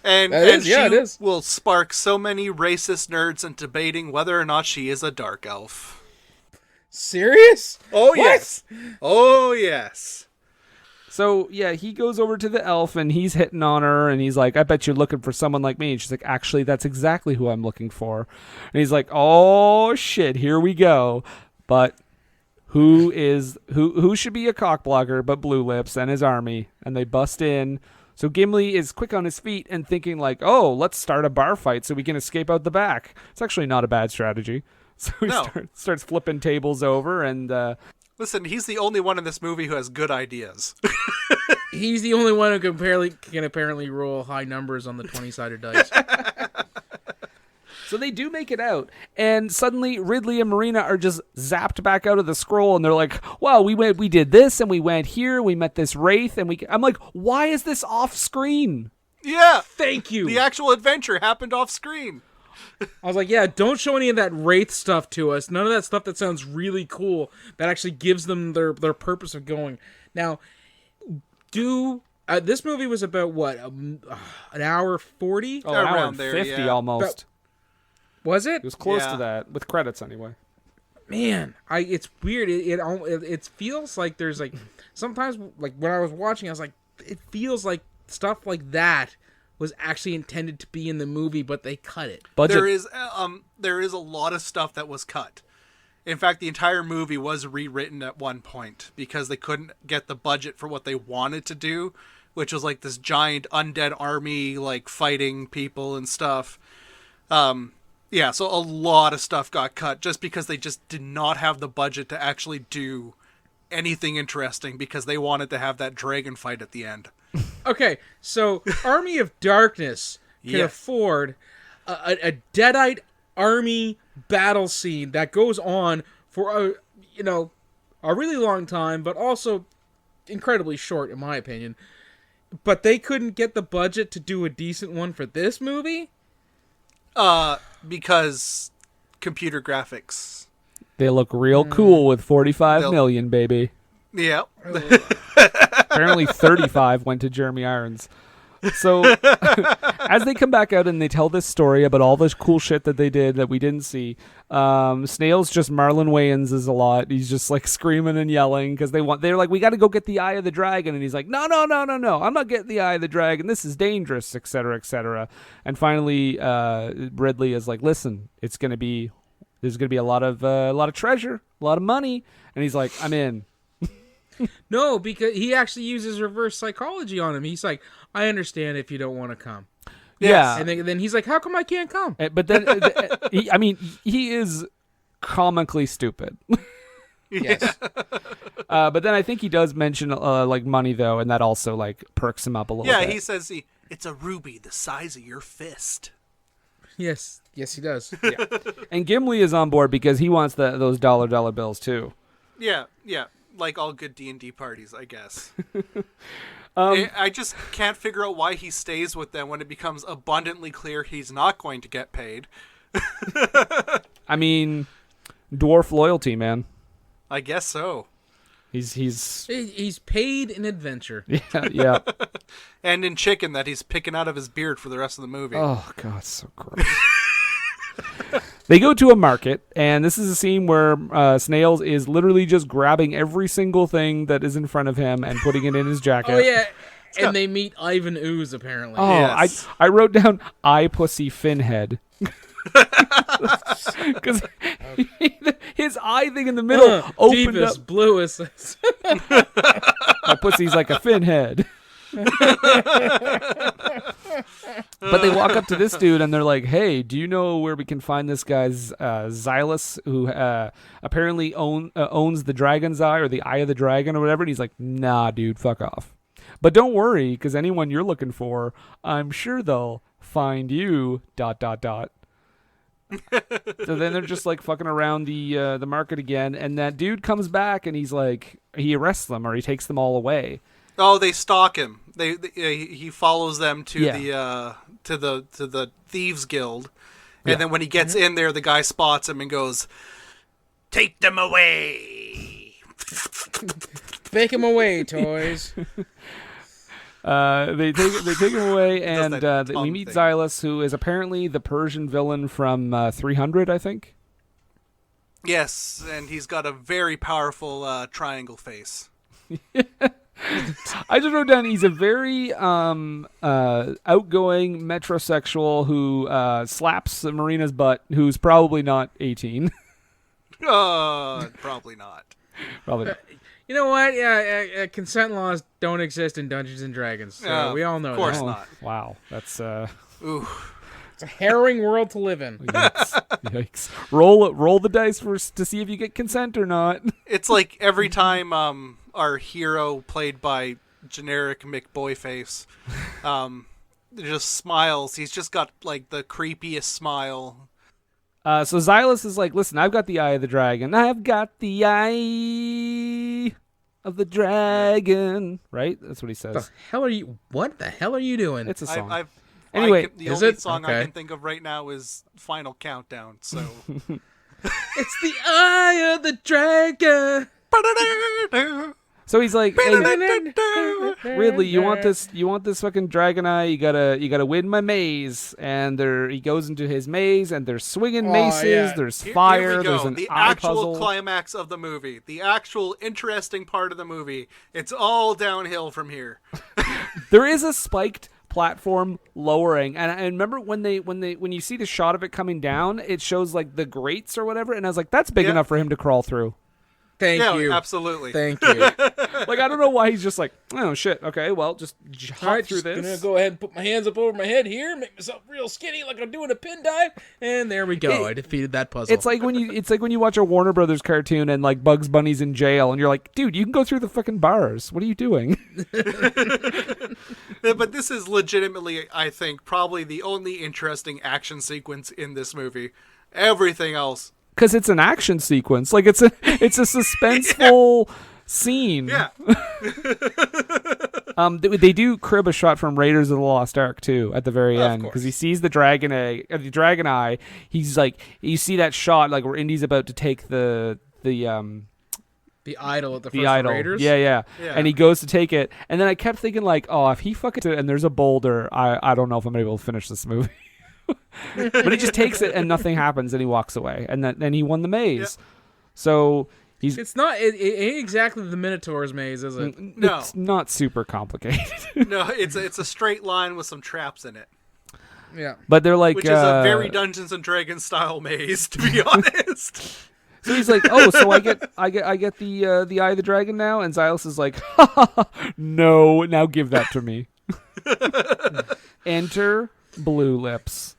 And she it is. will spark so many racist nerds into debating whether or not she is a dark elf. Serious? Oh, yes. Oh, yes. So, yeah, he goes over to the elf, and he's hitting on her, and he's like, I bet you're looking for someone like me. And she's like, actually, that's exactly who I'm looking for. And he's like, oh, shit, here we go. But who should be a cockblocker but Blue Lips and his army? And they bust in. So Gimli is quick on his feet and thinking like, oh, let's start a bar fight so we can escape out the back. It's actually not a bad strategy. So he starts flipping tables over and... Listen, he's the only one in this movie who has good ideas. He's the only one who can apparently roll high numbers on the 20-sided dice. So they do make it out, and suddenly Ridley and Marina are just zapped back out of the scroll, and they're like, wow, we did this, and we went here, we met this wraith, and I'm like, why is this off screen? Yeah. Thank you. The actual adventure happened off screen. I was like, yeah, don't show any of that wraith stuff to us. None of that stuff that sounds really cool that actually gives them their purpose of going. Now, this movie was about, what, an hour 40? Oh, an hour and 50 almost. Was it? It was close to that, with credits anyway. Man, it's weird. It feels like there's like sometimes like when I was watching, I was like, it feels like stuff like that was actually intended to be in the movie, but they cut it. Budget. There is a lot of stuff that was cut. In fact, the entire movie was rewritten at one point because they couldn't get the budget for what they wanted to do which was like this giant undead army, like fighting people and stuff. Yeah, so a lot of stuff got cut just because they just did not have the budget to actually do anything interesting because they wanted to have that dragon fight at the end. Okay, so Army of Darkness can afford a Deadite army battle scene that goes on for a really long time, but also incredibly short in my opinion. But they couldn't get the budget to do a decent one for this movie? Because computer graphics. They look real cool with 45 million, baby. Yeah. Apparently 35 went to Jeremy Irons. So as they come back out and they tell this story about all this cool shit that they did that we didn't see, Snail's just Marlon Wayans is a lot. He's just like screaming and yelling because they're like, we got to go get the Eye of the Dragon, and he's like, no, I'm not getting the Eye of the Dragon. This is dangerous, etc., etc. And finally, Ridley is like, listen, there's gonna be a lot of treasure, a lot of money, and he's like, I'm in. No, because he actually uses reverse psychology on him. He's like, I understand if you don't want to come. Yeah. And then he's like, how come I can't come? But then, he is comically stupid. Yes. But then I think he does mention like money though, and that also like perks him up a little bit. Yeah, he says it's a ruby the size of your fist. Yes, he does. Yeah. And Gimli is on board because he wants those dollar bills too. Yeah. Like all good D&D parties, I guess. I just can't figure out why he stays with them when it becomes abundantly clear he's not going to get paid. I mean, dwarf loyalty, man. I guess so. He's paid in adventure. Yeah. And in chicken that he's picking out of his beard for the rest of the movie. Oh, God, so gross. They go to a market, and this is a scene where Snails is literally just grabbing every single thing that is in front of him and putting it in his jacket. Oh, yeah. And they meet Ivan Ooze, apparently. Oh, yes. I wrote down eye pussy fin head. Because his eye thing in the middle opened deepest, up. bluest. My pussy's like a fin head. But they walk up to this dude and they're like, hey, do you know where we can find this guy's Xylus, who apparently owns the Dragon's Eye or the Eye of the Dragon or whatever? And he's like, nah, dude, fuck off. But don't worry, because anyone you're looking for, I'm sure they'll find you, ... So then they're just like fucking around the market again, and that dude comes back and he's like, he arrests them or he takes them all away. Oh, they stalk him. He follows them to the thieves guild, and then when he gets in there, the guy spots him and goes, "Take them away." Take him away, toys. They take him away, and we meet Xylus, who is apparently the Persian villain from 300, I think. Yes, and he's got a very powerful triangle face. I just wrote down he's a very outgoing metrosexual who slaps Marina's butt, who's probably not 18. Probably not. Probably not. You know what? Yeah, consent laws don't exist in Dungeons and Dragons. So we all know that. Of course not. Wow, that's Ooh. It's a harrowing world to live in. Yikes. Roll the dice to see if you get consent or not. It's like every time our hero, played by generic McBoyface, just smiles. He's just got like the creepiest smile. So Xylus is like, listen, I've got the Eye of the Dragon. I've got the Eye of the Dragon. Right? That's what he says. What the hell are you doing? It's a song. Anyway, the is only it? song Okay. I can think of right now is Final Countdown. So It's the Eye of the Dragon. So he's like, hey, Ridley, you want this fucking dragon eye? You gotta win my maze. And he goes into his maze, and there's swinging maces. yeah. There's Here fire. we go. There's an the eye actual puzzle. climax of the movie, the actual interesting part of the movie. It's all downhill from here. There is a spiked platform lowering, and remember when you see the shot of it coming down, it shows like the grates or whatever, and I was like, that's big enough for him to crawl through. Thank Yeah, you. absolutely. Thank you. Like, I don't know why he's just like, oh shit, okay, well, just hop through Just this. gonna go ahead and put my hands up over my head here, make myself real skinny like I'm doing a pin dive, and there we go. I defeated that puzzle. It's like when you watch a Warner Brothers cartoon and like Bugs Bunny's in jail, and you're like, dude, you can go through the fucking bars. What are you doing? But this is legitimately, I think, probably the only interesting action sequence in this movie. Everything else, Because it's an action sequence. Like it's a suspenseful scene. yeah. They do crib a shot from Raiders of the Lost Ark too at the very end, because he sees the dragon eye. He's like, you see that shot like where Indy's about to take the idol at the first idol. Raiders. Yeah. And he goes to take it, and then I kept thinking like, oh, if he fucking it and there's a boulder, I don't know if I'm able to finish this movie. But he just takes it and nothing happens, and he walks away, and then he won the maze. Yep. So it's not it ain't exactly the Minotaur's maze, is it? No, it's not super complicated. No, it's a straight line with some traps in it. Yeah, but they're like, which is a very Dungeons and Dragons style maze, to be honest. So he's like, oh, so I get the eye of the dragon now, and Xylus is like, ha, ha, ha, no, now give that to me. Enter Blue Lips.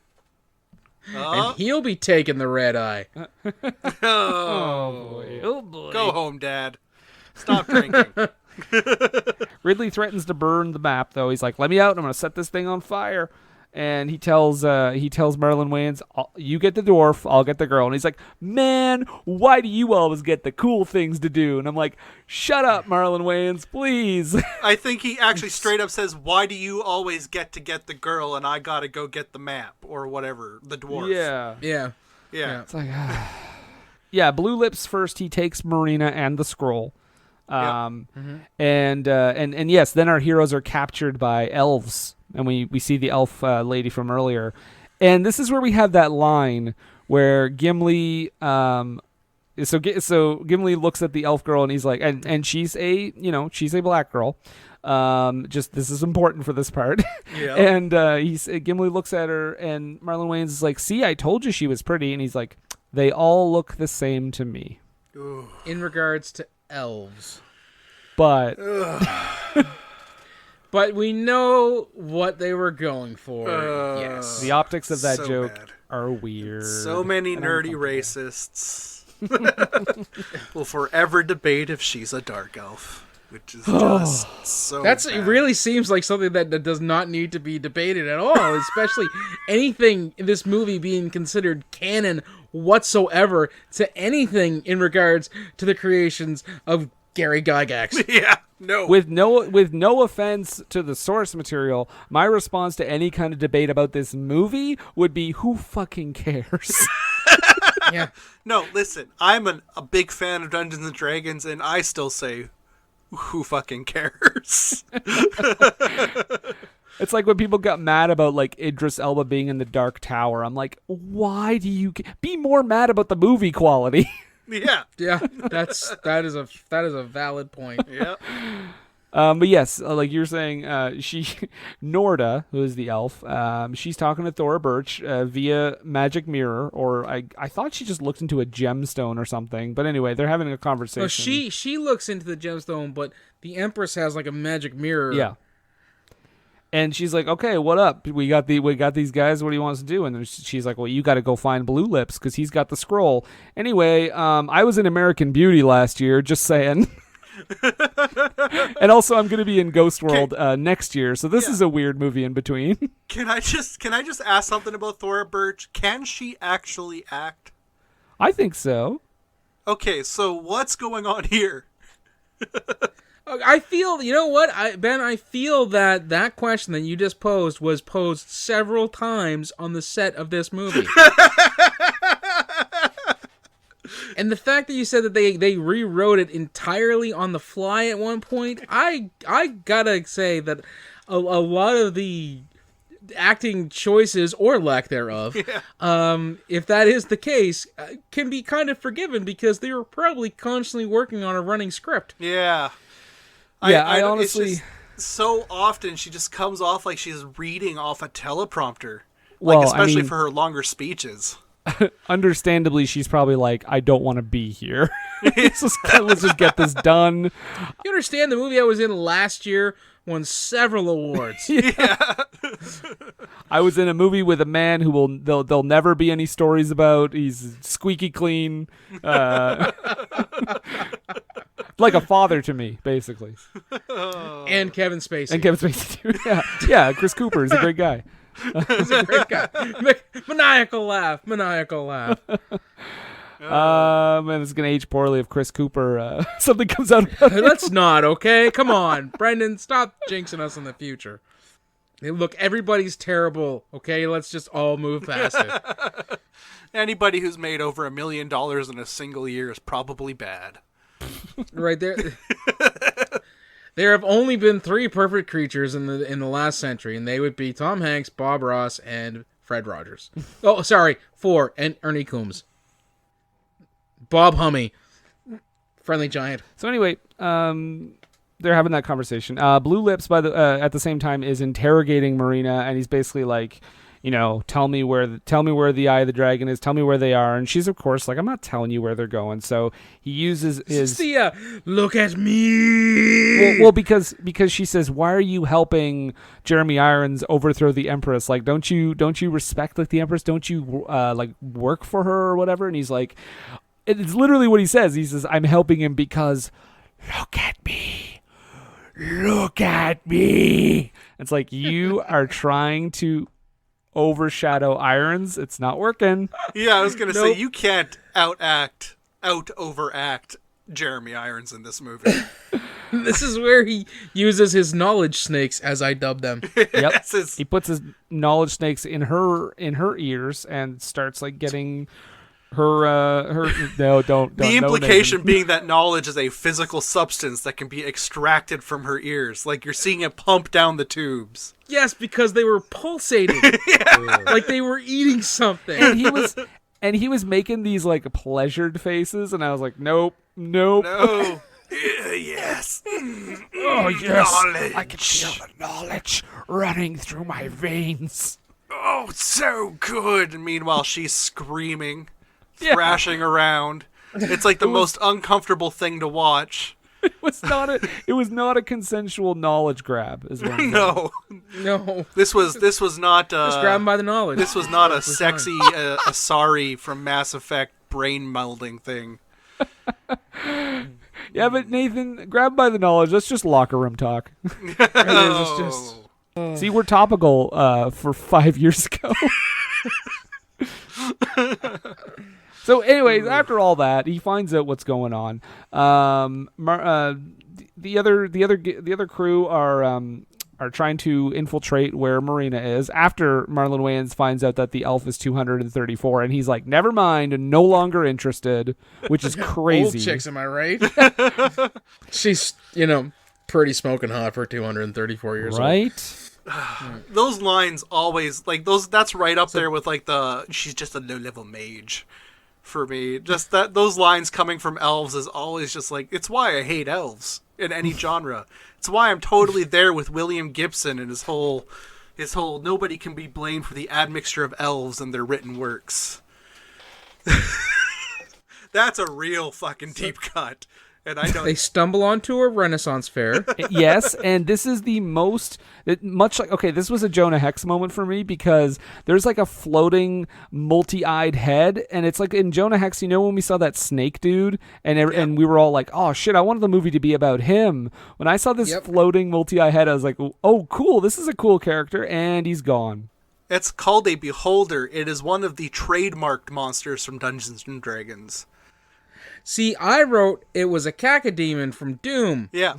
and he'll be taking the red eye. Oh boy. Oh boy. Go home, Dad. Stop drinking. Ridley threatens to burn the map, though. He's like, let me out, I'm going to set this thing on fire. And he tells Marlon Wayans, you get the dwarf, I'll get the girl. And he's like, man, why do you always get the cool things to do? And I'm like, shut up, Marlon Wayans, please. I think he actually straight up says, why do you always get the girl and I gotta go get the map or whatever, the dwarf. Yeah. It's like, yeah, Blue Lips first, he takes Marina and the scroll. And yes, then our heroes are captured by elves. And we see the elf lady from earlier. And this is where we have that line where Gimli so Gimli looks at the elf girl and he's like, and she's a black girl. Just this is important for this part. Yeah. And Gimli looks at her and Marlon Wayans is like, see, I told you she was pretty. And he's like, they all look the same to me. Ooh. In regards to elves. But But we know what they were going for. Yes. The optics of that so joke bad. are weird. So many nerdy racists will forever debate if she's a dark elf, which is just so bad. It really seems like something that does not need to be debated at all, especially anything in this movie being considered canon whatsoever to anything in regards to the creations of Gary Gygax. Yeah. No. With no offense to the source material, my response to any kind of debate about this movie would be, who fucking cares? Yeah. No, listen, I'm a big fan of Dungeons and Dragons, and I still say, who fucking cares? It's like when people got mad about like Idris Elba being in the Dark Tower. I'm like, why do you be more mad about the movie quality? Yeah. Yeah, that is a valid point. Yeah. But yes, like you're saying, Norda, who is the elf, she's talking to Thora Birch via magic mirror, or I thought she just looked into a gemstone or something. But anyway, they're having a conversation. No, she looks into the gemstone, but the Empress has like a magic mirror. Yeah. And she's like, okay, what up? We got these guys. What do you want us to do? And then she's like, well, you got to go find Blue Lips because he's got the scroll. Anyway, I was in American Beauty last year, just saying. And also, I'm going to be in Ghost World next year, so this is a weird movie in between. Can I just ask something about Thora Birch? Can she actually act? I think so. Okay, so what's going on here? I feel, you know what, Ben, I feel that question that you just posed was posed several times on the set of this movie. And the fact that you said that they rewrote it entirely on the fly at one point, I gotta say that a lot of the acting choices or lack thereof, if that is the case, can be kind of forgiven because they were probably constantly working on a running script. Yeah. Yeah, I honestly... It's just, so often she just comes off like she's reading off a teleprompter. Well, especially for her longer speeches. understandably, she's probably like, I don't want to be here. let's just get this done. You understand the movie I was in last year won several awards. Yeah. I was in a movie with a man who there'll never be any stories about. He's squeaky clean. Like a father to me, basically. And Kevin Spacey. And Kevin Spacey, too. Yeah, Chris Cooper is a great guy. He's a great guy. Maniacal laugh. Man, this is going to age poorly if Chris Cooper, something comes out about him. Let's not, okay? Come on. Brendan, stop jinxing us in the future. Hey, look, everybody's terrible, okay? Let's just all move past it. Anybody who's made over $1 million in a single year is probably bad. Right there. There have only been 3 perfect creatures in the last century, and they would be Tom Hanks, Bob Ross, and Fred Rogers. Oh, sorry, 4, and Ernie Coombs. Bob Hummy. Friendly Giant. So anyway, they're having that conversation. Blue Lips, at the same time, is interrogating Marina, and he's basically like, tell me where the Eye of the Dragon is. Tell me where they are. And she's, of course, like, I'm not telling you where they're going. So he uses his look at me. Well, because she says, why are you helping Jeremy Irons overthrow the Empress? Like, don't you respect like the Empress? Don't you like work for her or whatever? And he's like, it's literally what he says. He says, I'm helping him because look at me. Look at me. It's like, you are trying to overshadow Irons. It's not working. Yeah, I was gonna say, you can't overact Jeremy Irons in this movie. This is where he uses his knowledge snakes, as I dub them. Yep. He puts his knowledge snakes in her ears and starts like getting her no, don't the implication being that knowledge is a physical substance that can be extracted from her ears, like you're seeing it pump down the tubes. Yes, because they were pulsating. Like they were eating something. And he was making these like pleasured faces, and I was like, nope. No. Yes. Oh yes, knowledge. I can feel the knowledge running through my veins. Oh, so good. Meanwhile, she's screaming, thrashing around. It's like the most uncomfortable thing to watch. It was not a consensual knowledge grab, is what I'm No. This was not just grab him by the knowledge. This was not a sexy Asari from Mass Effect brain melding thing. Yeah, but Nathan, grab by the knowledge. Let's just locker room talk. See, we're topical for 5 years ago. So, anyways, after all that, he finds out what's going on. The other crew are trying to infiltrate where Marina is. After Marlon Wayans finds out that the elf is 234, and he's like, "Never mind, no longer interested," which is crazy. Old chicks, am I right? She's pretty smoking hot for 234 years old. Right. Those lines always that's right up there with like she's just a low-level mage for me. Just those lines coming from elves is always just like, it's why I hate elves in any genre. It's why I'm totally there with William Gibson and his whole nobody can be blamed for the admixture of elves in their written works. That's a real fucking deep cut. And I know they stumble onto a Renaissance fair. Yes, and this is the most much like, okay, this was a Jonah Hex moment for me, because there's like a floating multi-eyed head, and it's like in Jonah Hex, when we saw that snake dude, and we were all like, oh shit, I wanted the movie to be about him. When I saw this floating multi-eyed head, I was like, oh cool, this is a cool character, and he's gone. It's called a beholder. It is one of the trademarked monsters from Dungeons and Dragons. See, I wrote it was a cacodemon from Doom. Yeah.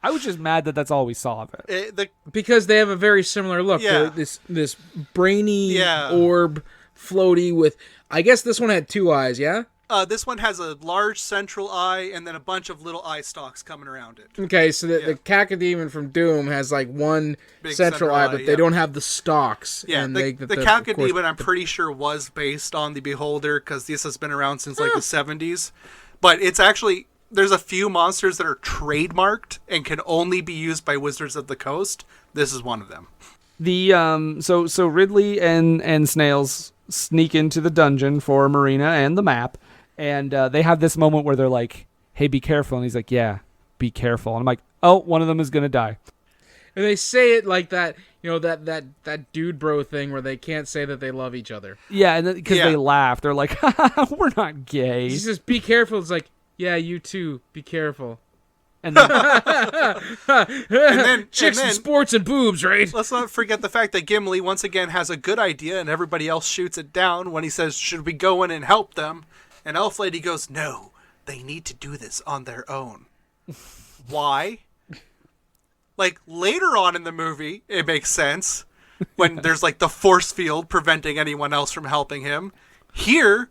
I was just mad that that's all we saw of it. Because they have a very similar look. Yeah. This brainy orb floaty with, I guess this one had 2 eyes, yeah? This one has a large central eye and then a bunch of little eye stalks coming around it. Okay, so the cacodemon from Doom has like one big central eye, but they don't have the stalks. Yeah, and the cacodemon I'm pretty sure was based on the Beholder, because this has been around since like the 70s. But it's actually, there's a few monsters that are trademarked and can only be used by Wizards of the Coast. This is one of them. The so Ridley and Snails sneak into the dungeon for Marina and the map, and they have this moment where they're like, "Hey, be careful," and he's like, "Yeah, be careful." And I'm like, "Oh, one of them is gonna die." And they say it like that, that dude bro thing where they can't say that they love each other. Yeah, and because they laugh, they're like, "We're not gay." He says, "Be careful." It's like, "Yeah, you too. Be careful." And then, chicks and sports and boobs, right? Let's not forget the fact that Gimli once again has a good idea and everybody else shoots it down when he says, "Should we go in and help them?" And Elf Lady goes, "No, they need to do this on their own." Why? Like, later on in the movie, it makes sense when there's, like, the force field preventing anyone else from helping him. Here,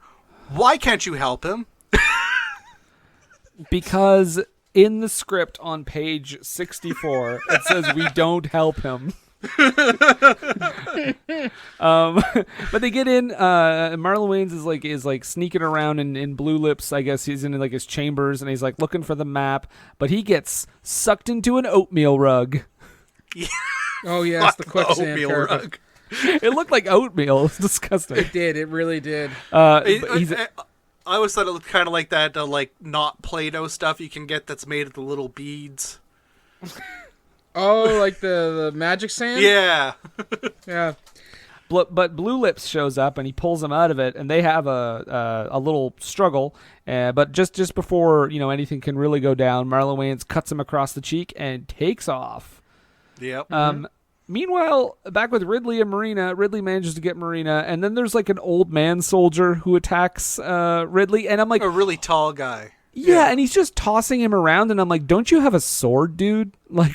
why can't you help him? Because in the script on page 64, it says we don't help him. But they get in. Marlon Wayans is like sneaking around in Blue Lips. I guess he's in like his chambers and he's like looking for the map. But he gets sucked into an oatmeal rug. Oh yeah, it's the quicksand oatmeal rug. It looked like oatmeal. It's disgusting. It did. It really did. I always thought it looked kind of like that, like not Play-Doh stuff you can get that's made of the little beads. Oh, like the magic sand? Yeah. Yeah. But Blue Lips shows up and he pulls him out of it, and they have a little struggle. But just before anything can really go down, Marlon Wayans cuts him across the cheek and takes off. Yep. Meanwhile, back with Ridley and Marina, Ridley manages to get Marina, and then there's like an old man soldier who attacks Ridley, and I'm like, a really tall guy. Yeah, and he's just tossing him around, and I'm like, don't you have a sword, dude? Like,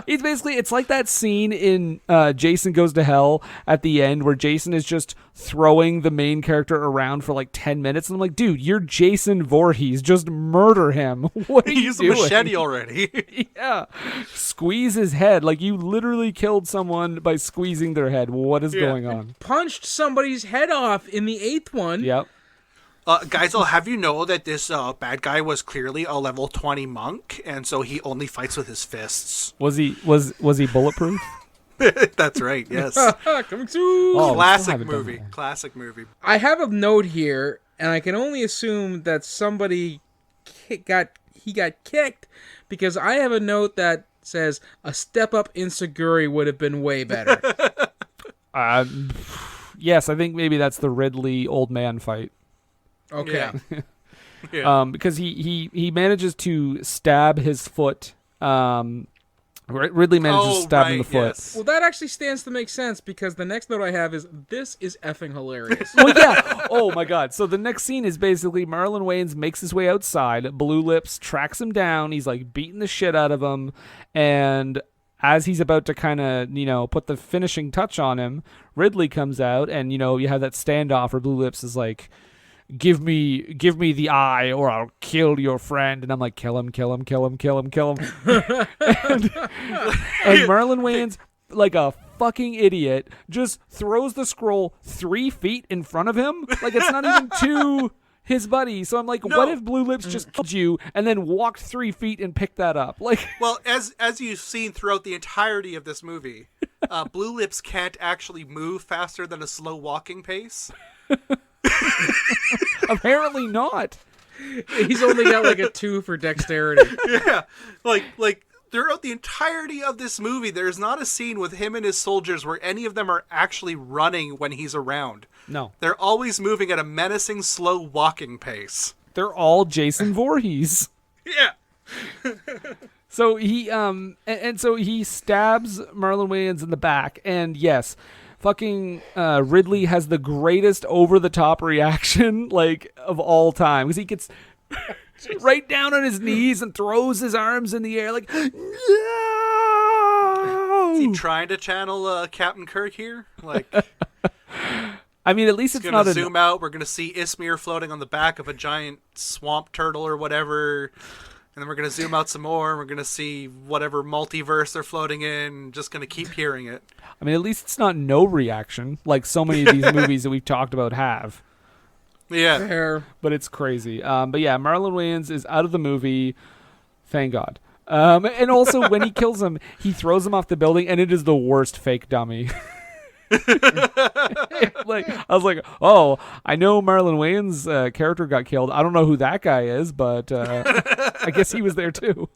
it's like that scene in Jason Goes to Hell at the end where Jason is just throwing the main character around for like 10 minutes, and I'm like, dude, you're Jason Voorhees, just murder him. What are you doing? Use a machete already. Yeah, squeeze his head. Like, you literally killed someone by squeezing their head. What is going on? Punched somebody's head off in the 8th one. Yep. Guys, I'll have you know that this bad guy was clearly a level 20 monk, and so he only fights with his fists. Was he bulletproof? That's right, yes. Coming soon. Oh, Classic movie. I have a note here, and I can only assume that somebody got kicked, because I have a note that says a step up in Seguri would have been way better. Yes, I think maybe that's the Ridley old man fight. Okay. Yeah. Because he manages to stab his foot. Ridley manages to stab him in the foot. Yes. Well, that actually stands to make sense, because the next note I have is, this is effing hilarious. Well, yeah. Oh my God. So the next scene is basically Marlon Wayans makes his way outside. Blue Lips tracks him down. He's like beating the shit out of him, and as he's about to kind of put the finishing touch on him, Ridley comes out, and you have that standoff where Blue Lips is like, Give me the eye or I'll kill your friend. And I'm like, kill him. and Marlon Wayans, like a fucking idiot, just throws the scroll 3 feet in front of him. Like, it's not even to his buddy. So I'm like, what if Blue Lips just killed you and then walked 3 feet and picked that up? Like, well, as you've seen throughout the entirety of this movie, Blue Lips can't actually move faster than a slow walking pace. Apparently not. He's only got like a 2 for dexterity. Yeah, like throughout the entirety of this movie, there's not a scene with him and his soldiers where any of them are actually running when he's around. No, they're always moving at a menacing, slow walking pace. They're all Jason Voorhees. Yeah. So he and so he stabs Marlon Wayans in the back, and yes, fucking Ridley has the greatest over-the-top reaction, like, of all time, because he gets right down on his knees and throws his arms in the air, like, no! Is he trying to channel Captain Kirk here? Like, I mean, at least it's not zoom out. We're gonna see Ismir floating on the back of a giant swamp turtle or whatever. And then we're going to zoom out some more, and we're going to see whatever multiverse they're floating in. Just going to keep hearing it. I mean, at least it's not no reaction, like so many of these movies that we've talked about have. Yeah. Fair. But it's crazy. But yeah, Marlon Wayans is out of the movie. Thank God. And also, when he kills him, he throws him off the building, and it is the worst fake dummy. Like, I was like, oh, I know Marlon Wayans' character got killed. I don't know who that guy is, but I guess he was there too.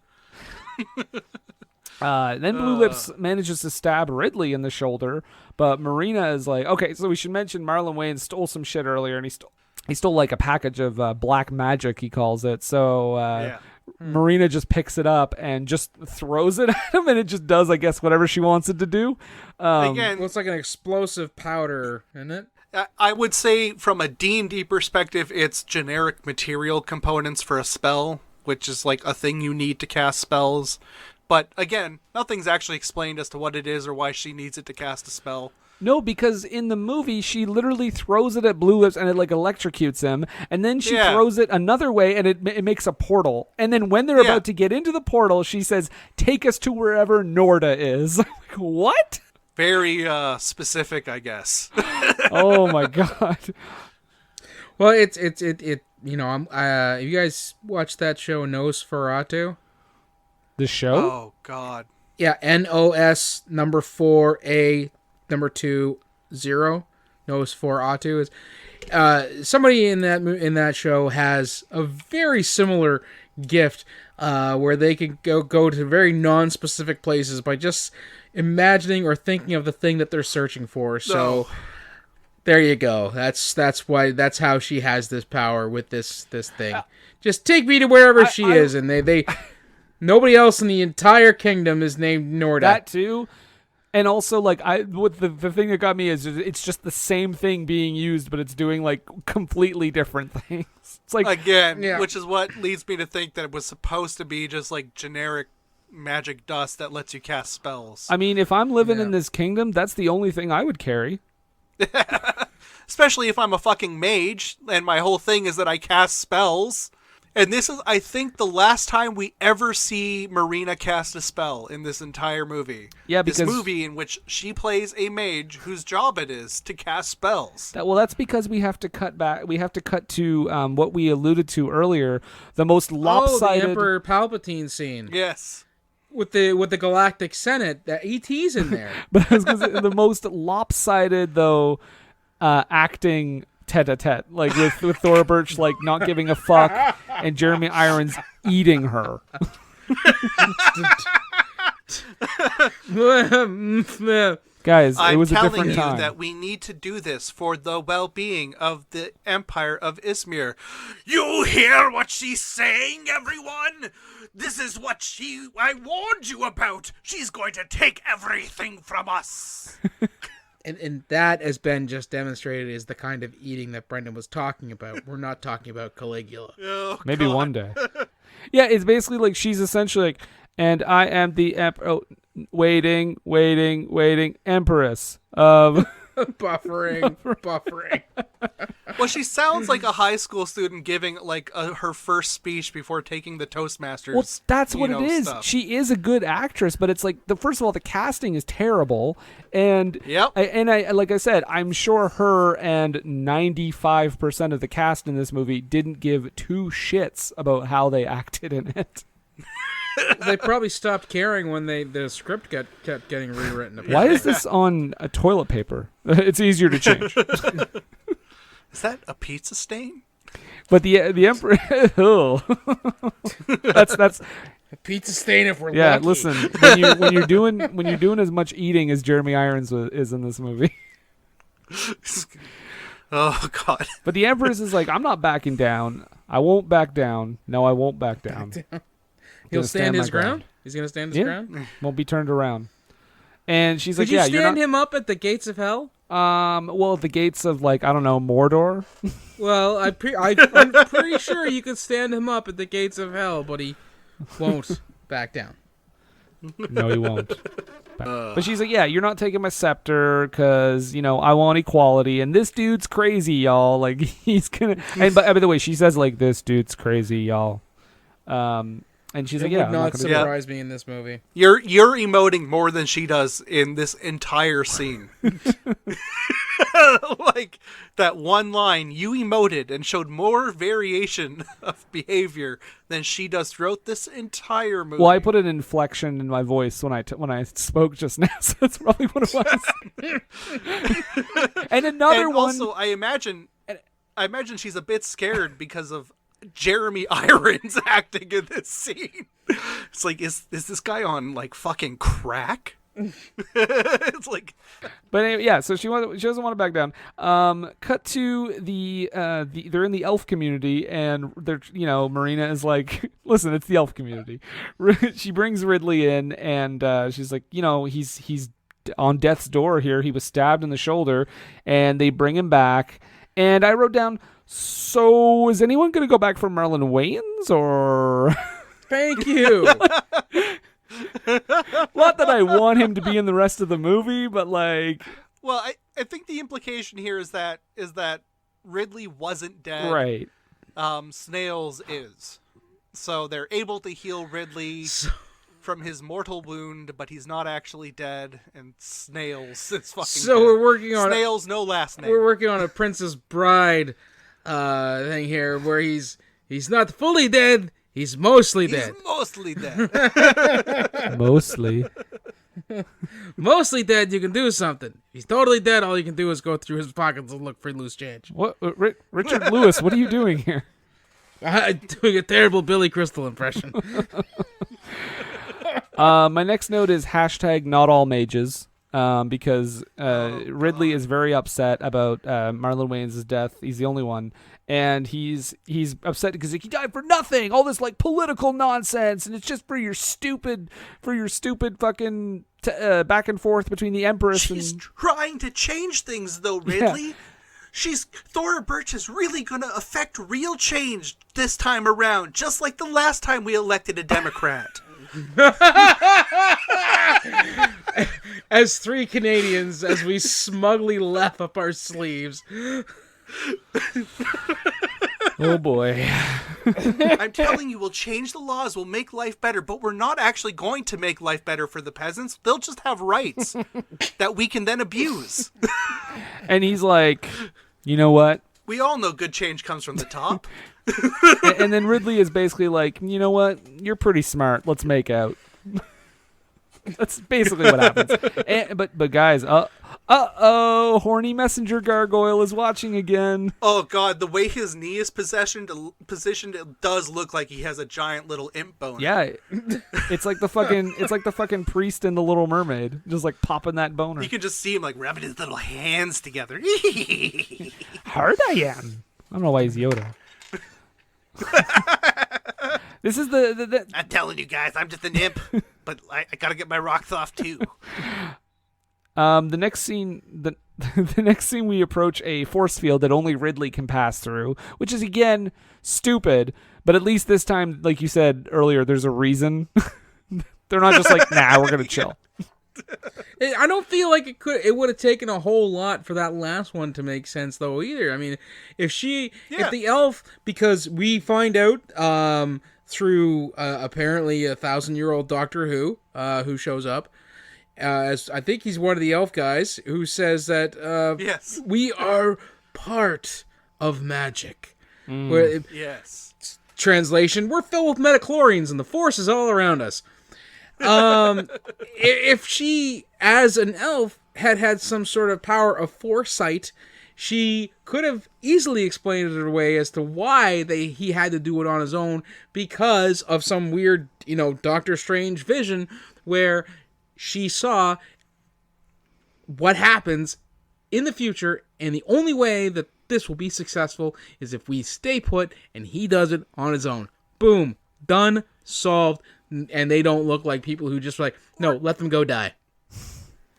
Then Blue Lips manages to stab Ridley in the shoulder, but Marina is like, okay, so we should mention Marlon Wayans stole some shit earlier, and he stole like a package of black magic, he calls it. So Marina just picks it up and just throws it at him, and it just does, I guess, whatever she wants it to do. Again, well, it's like an explosive powder, isn't it? I would say from a D&D perspective, it's generic material components for a spell, which is like a thing you need to cast spells. But again, nothing's actually explained as to what it is or why she needs it to cast a spell. No, because in the movie, she literally throws it at Blue Lips and it like electrocutes him. And then she throws it another way and it makes a portal. And then when they're about to get into the portal, she says, take us to wherever Norda is. Like, what? Very specific, I guess. Oh my God. Well, it you know, you guys watched that show Nosferatu? The show? Oh God. Yeah, NOS number 4A number 20 Nosferatu is somebody in that show has a very similar gift where they can go to very non-specific places by just imagining or thinking of the thing that they're searching for. So there you go. That's how she has this power with this thing. Just take me to wherever she is, and they nobody else in the entire kingdom is named Norda. That too. And also, like, the thing that got me is it's just the same thing being used, but it's doing, like, completely different things. It's like, again, which is what leads me to think that it was supposed to be just, like, generic magic dust that lets you cast spells. I mean, if I'm living in this kingdom, that's the only thing I would carry. Especially if I'm a fucking mage, and my whole thing is that I cast spells. And this is, I think, the last time we ever see Marina cast a spell in this entire movie. Yeah, because... This movie in which she plays a mage whose job it is to cast spells. That's because we have to cut back. We have to cut to what we alluded to earlier, the most lopsided... the Emperor Palpatine scene. Yes. With the Galactic Senate, that ET's in there. But I was gonna say, the most lopsided, though, acting... tete-a-tete, like with Thora Birch like not giving a fuck and Jeremy Irons eating her. Guys, it was a different time. I'm telling you that we need to do this for the well-being of the Empire of Izmir. You hear what she's saying, everyone? This is what I warned you about. She's going to take everything from us. And that, as Ben just demonstrated, is the kind of eating that Brendan was talking about. We're not talking about Caligula. Oh, maybe God. One day. Yeah, it's basically like she's essentially like, and I am the emperor. Waiting, empress of... Buffering. Well, she sounds like a high school student giving like her first speech before taking the Toastmasters. Well, that's what it is. Stuff. She is a good actress, but it's like first of all, the casting is terrible, and I like I said, I'm sure her and 95% of the cast in this movie didn't give two shits about how they acted in it. They probably stopped caring when the script kept getting rewritten. Why is this on a toilet paper? It's easier to change. Is that a pizza stain? But the emperor. that's a pizza stain if we're lucky. Yeah, listen. When you're doing as much eating as Jeremy Irons is in this movie. Oh God! But the Empress is like, I'm not backing down. I won't back down. No, I won't back down. He'll stand his ground? He's going to stand his ground? Won't be turned around. And she's like, Could you stand him up at the gates of hell? Well, at the gates of, like, I don't know, Mordor? Well, I'm pretty sure you could stand him up at the gates of hell, but he won't back down. No, he won't. But she's like, yeah, you're not taking my scepter because, I want equality. And this dude's crazy, y'all. Like, he's going to... And by the way, she says, like, this dude's crazy, y'all. And she's It like, yeah, would I'm not gonna do that. surprise me in this movie. You're emoting more than she does in this entire scene. Like that one line, you emoted and showed more variation of behavior than she does throughout this entire movie. Well, I put an inflection in my voice when I spoke just now, so that's probably what it was. And another and one. Also, I imagine she's a bit scared because of Jeremy Irons acting in this scene. It's like, is this guy on like fucking crack? It's like, But anyway, yeah, so she doesn't want to back down. Cut to they're in the elf community, and they're Marina is like, listen, it's the elf community. She brings Ridley in, and she's like, he's on death's door here. He was stabbed in the shoulder, and they bring him back. And I wrote down, so is anyone going to go back for Marlon Wayans or? Thank you. Not that I want him to be in the rest of the movie, but like. well, I think the implication here is that Ridley wasn't dead. Right. Snails is. So they're able to heal Ridley from his mortal wound, but he's not actually dead, and Snails is fucking So dead. we're working on Snails, no last name. We're working on a Princess Bride thing here, where he's not fully dead, he's mostly dead. He's mostly dead. Mostly. Mostly dead, you can do something. He's totally dead, all you can do is go through his pockets and look for loose change. What, Richard Lewis? What are you doing here? I'm doing a terrible Billy Crystal impression. My next note is hashtag not all mages, because Ridley is very upset about Marlon Wayans' death. He's the only one, and he's upset because he died for nothing. All this like political nonsense, and it's just for your stupid fucking back and forth between the Empress. She's trying to change things, though, Ridley. Yeah. Thora Birch is really going to affect real change this time around, just like the last time we elected a Democrat. As three Canadians, as we smugly laugh up our sleeves. Oh boy. I'm telling you, we'll change the laws, we'll make life better, but we're not actually going to make life better for the peasants. They'll just have rights that we can then abuse. And he's like, you know what? We all know good change comes from the top. And then Ridley is basically like, you know what? You're pretty smart. Let's make out. That's basically what happens. But guys, horny messenger gargoyle is watching again. Oh god, the way his knee is positioned, it does look like he has a giant little imp boner. Yeah, it's like the fucking priest in The Little Mermaid, just like popping that boner. You can just see him like rubbing his little hands together. Hard I am. I don't know why he's Yoda. This is the I'm telling you guys, I'm just an imp, but I gotta get my rocks off too. The next scene, the next scene, we approach a force field that only Ridley can pass through, which is again stupid. But at least this time, like you said earlier, there's a reason. They're not just like, nah, we're gonna chill. I don't feel like it would have taken a whole lot for that last one to make sense though either. I mean, if the elf, because we find out through apparently a 1,000-year-old Doctor who shows up, as I think he's one of the elf guys who says that yes, we are part of magic. Yes. Translation: we're filled with metachlorians and the force is all around us. If she, as an elf, had some sort of power of foresight, she could have easily explained it away as to why he had to do it on his own, because of some weird, Doctor Strange vision where she saw what happens in the future, and the only way that this will be successful is if we stay put and he does it on his own. Boom. Done. Solved. And they don't look like people who just like, no, let them go die.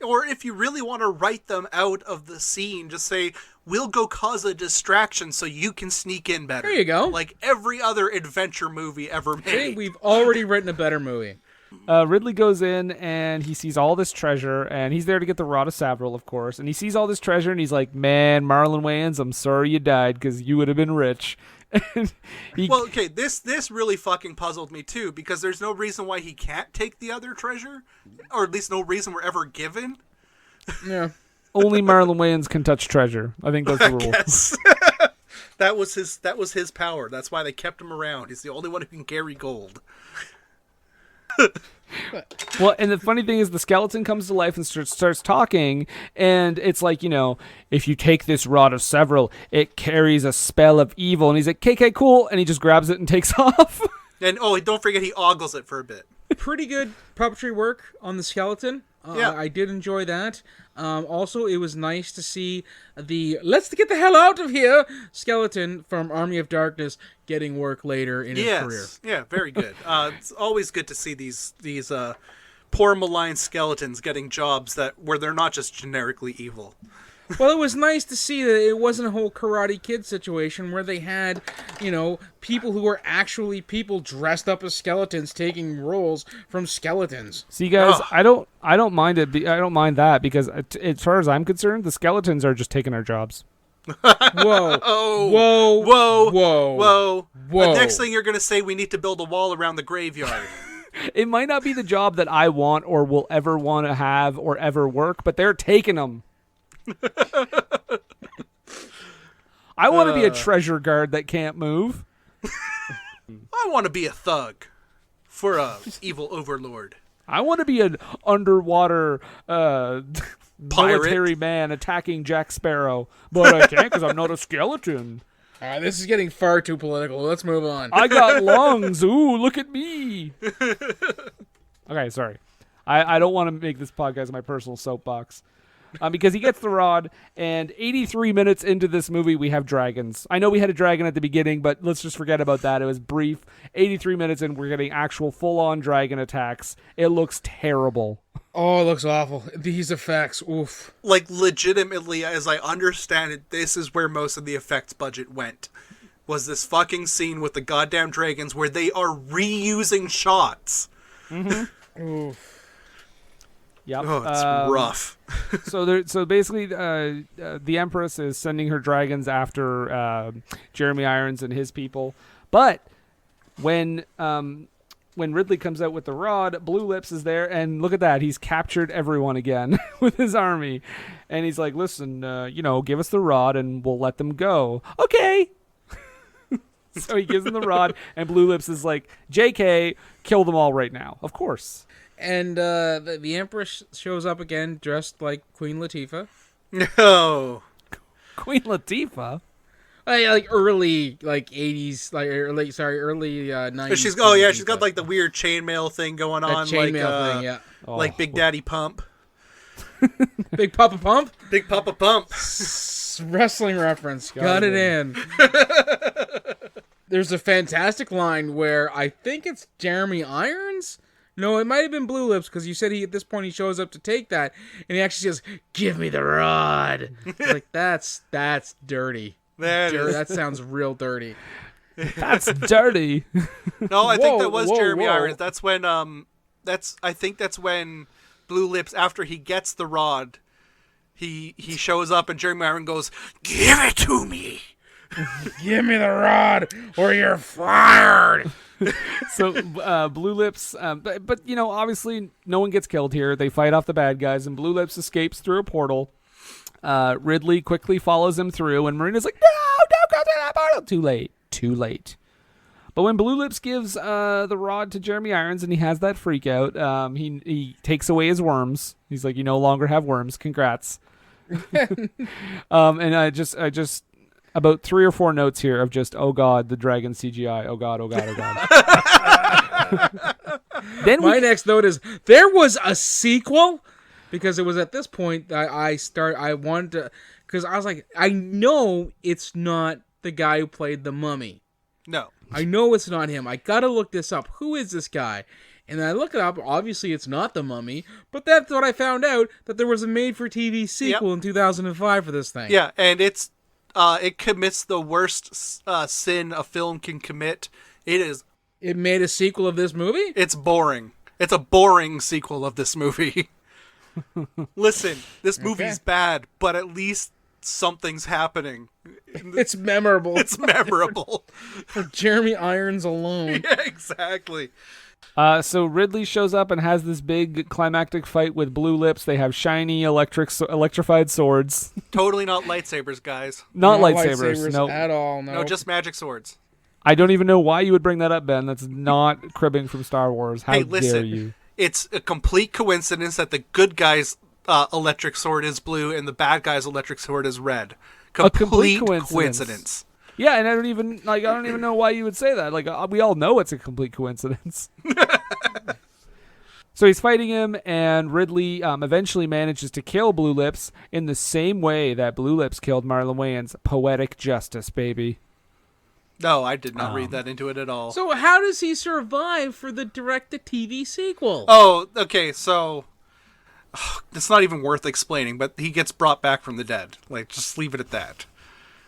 Or if you really want to write them out of the scene, just say, we'll go cause a distraction so you can sneak in better. There you go. Like every other adventure movie ever made. I think we've already written a better movie. Ridley goes in and he sees all this treasure, and he's there to get the Rod of Savril, of course. And he sees all this treasure, and he's like, man, Marlon Wayans, I'm sorry you died because you would have been rich. Well, okay, this really fucking puzzled me too, because there's no reason why he can't take the other treasure, or at least no reason we're ever given. Yeah. Only Marlon Wayans can touch treasure. I think that's the rule. Yes. That was his power. That's why they kept him around. He's the only one who can carry gold. Well, and the funny thing is the skeleton comes to life and starts talking, and it's like, if you take this rod of several, it carries a spell of evil. And he's like, KK, cool, and he just grabs it and takes off. And don't forget he ogles it for a bit. Pretty good puppetry work on the skeleton. Yeah. I did enjoy that. Also, it was nice to see the "let's get the hell out of here" skeleton from Army of Darkness getting work later in his career. Yeah, very good. It's always good to see these poor malign skeletons getting jobs where they're not just generically evil. Well, it was nice to see that it wasn't a whole Karate Kid situation where they had, people who were actually people dressed up as skeletons taking roles from skeletons. See, guys, I don't mind it. I don't mind that because, as far as I'm concerned, the skeletons are just taking our jobs. Whoa! Oh! Whoa! Whoa! Whoa! Whoa! Whoa! The next thing you're gonna say, we need to build a wall around the graveyard. It might not be the job that I want or will ever want to have or ever work, but they're taking them. I want to be a treasure guard that can't move. I want to be a thug for a evil overlord. I want to be an underwater military man attacking Jack Sparrow, but I can't because I'm not a skeleton. All right, this is getting far too political. Let's move on. I got lungs. Ooh, look at me. Okay, sorry. I don't want to make this podcast my personal soapbox. Because he gets the rod, and 83 minutes into this movie, we have dragons. I know we had a dragon at the beginning, but let's just forget about that. It was brief. 83 minutes in, we're getting actual full-on dragon attacks. It looks terrible. Oh, it looks awful. These effects, oof. Like, legitimately, as I understand it, this is where most of the effects budget went. Was this fucking scene with the goddamn dragons where they are reusing shots. Mm-hmm. Oof. Yep. Oh, it's rough. So basically, the Empress is sending her dragons after Jeremy Irons and his people. But when Ridley comes out with the rod, Blue Lips is there, and look at that. He's captured everyone again with his army. And he's like, listen, give us the rod and we'll let them go. Okay. So he gives them the rod, and Blue Lips is like, JK, kill them all right now. Of course. And the Empress shows up again, dressed like Queen Latifah. No. Queen Latifah? Like early 80s, early 90s. She's got like the weird chainmail thing going on. Chainmail thing, yeah. Like Big Daddy Pump. Big Papa Pump? Big Papa Pump. Wrestling reference. Got it in. There's a fantastic line where I think it's Jeremy Irons. No, it might have been Blue Lips, because you said at this point he shows up to take that, and he actually says, "Give me the rod." Like, that's dirty. That sounds real dirty. That's dirty. No, I think that was Jeremy Irons. That's when I think that's when Blue Lips, after he gets the rod, he shows up and Jeremy Irons goes, "Give it to me." Give me the rod or you're fired. So Blue Lips, but obviously no one gets killed here. They fight off the bad guys, and Blue Lips escapes through a portal. Ridley quickly follows him through, and Marina's like, "No, don't go through that portal." Too late. But when Blue Lips gives the rod to Jeremy Irons, and he has that freak out, he takes away his worms. He's like, "You no longer have worms. Congrats." And I just. About 3 or 4 notes here of just, oh God, the dragon CGI. Oh God, oh God, oh God. Then my next note is, there was a sequel? Because it was at this point that I wanted to, because I was like, I know it's not the guy who played the mummy. No. I know it's not him. I gotta look this up. Who is this guy? And I look it up. Obviously, it's not the mummy, but that's what I found out, that there was a made-for-TV sequel in 2005 for this thing. Yeah, and it commits the worst sin a film can commit. It made a sequel of this movie? It's boring. It's a boring sequel of this movie. Listen, this movie's bad, but at least something's happening. It's memorable. It's memorable. For Jeremy Irons alone. Yeah, exactly. So Ridley shows up and has this big climactic fight with Blue Lips. They have shiny electrified swords. Totally not lightsabers, guys. Not lightsabers. No. At all. No, just magic swords. I don't even know why you would bring that up, Ben. That's not cribbing from Star Wars. How Hey, listen, dare you? It's a complete coincidence that the good guy's electric sword is blue and the bad guy's electric sword is red. Complete coincidence. Yeah, and I don't even know why you would say that. Like, we all know it's a complete coincidence. So he's fighting him, and Ridley eventually manages to kill Blue Lips in the same way that Blue Lips killed Marlon Wayans. Poetic justice, baby. No, I did not read that into it at all. So how does he survive for the direct-to-TV sequel? Oh, okay, so it's not even worth explaining, but he gets brought back from the dead. Like, just leave it at that.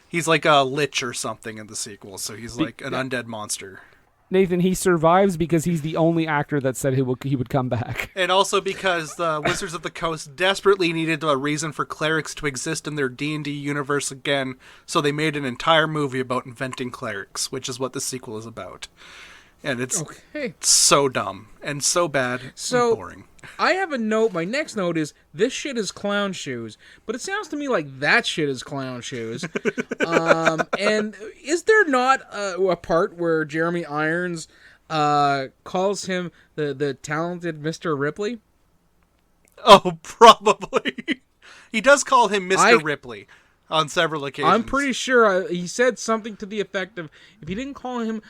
He's like a lich or something in the sequel, so he's like an undead monster. Nathan, he survives because he's the only actor that said he would come back. And also because the Wizards of the Coast desperately needed a reason for clerics to exist in their D&D universe again, so they made an entire movie about inventing clerics, which is what the sequel is about. And it's so dumb and so bad and boring. I have a note. My next note is, this shit is clown shoes. But it sounds to me like that shit is clown shoes. And is there not a part where Jeremy Irons calls him the talented Mr. Ripley? Oh, probably. He does call him Mr. Ripley on several occasions. I'm pretty sure he said something to the effect of, if he didn't call him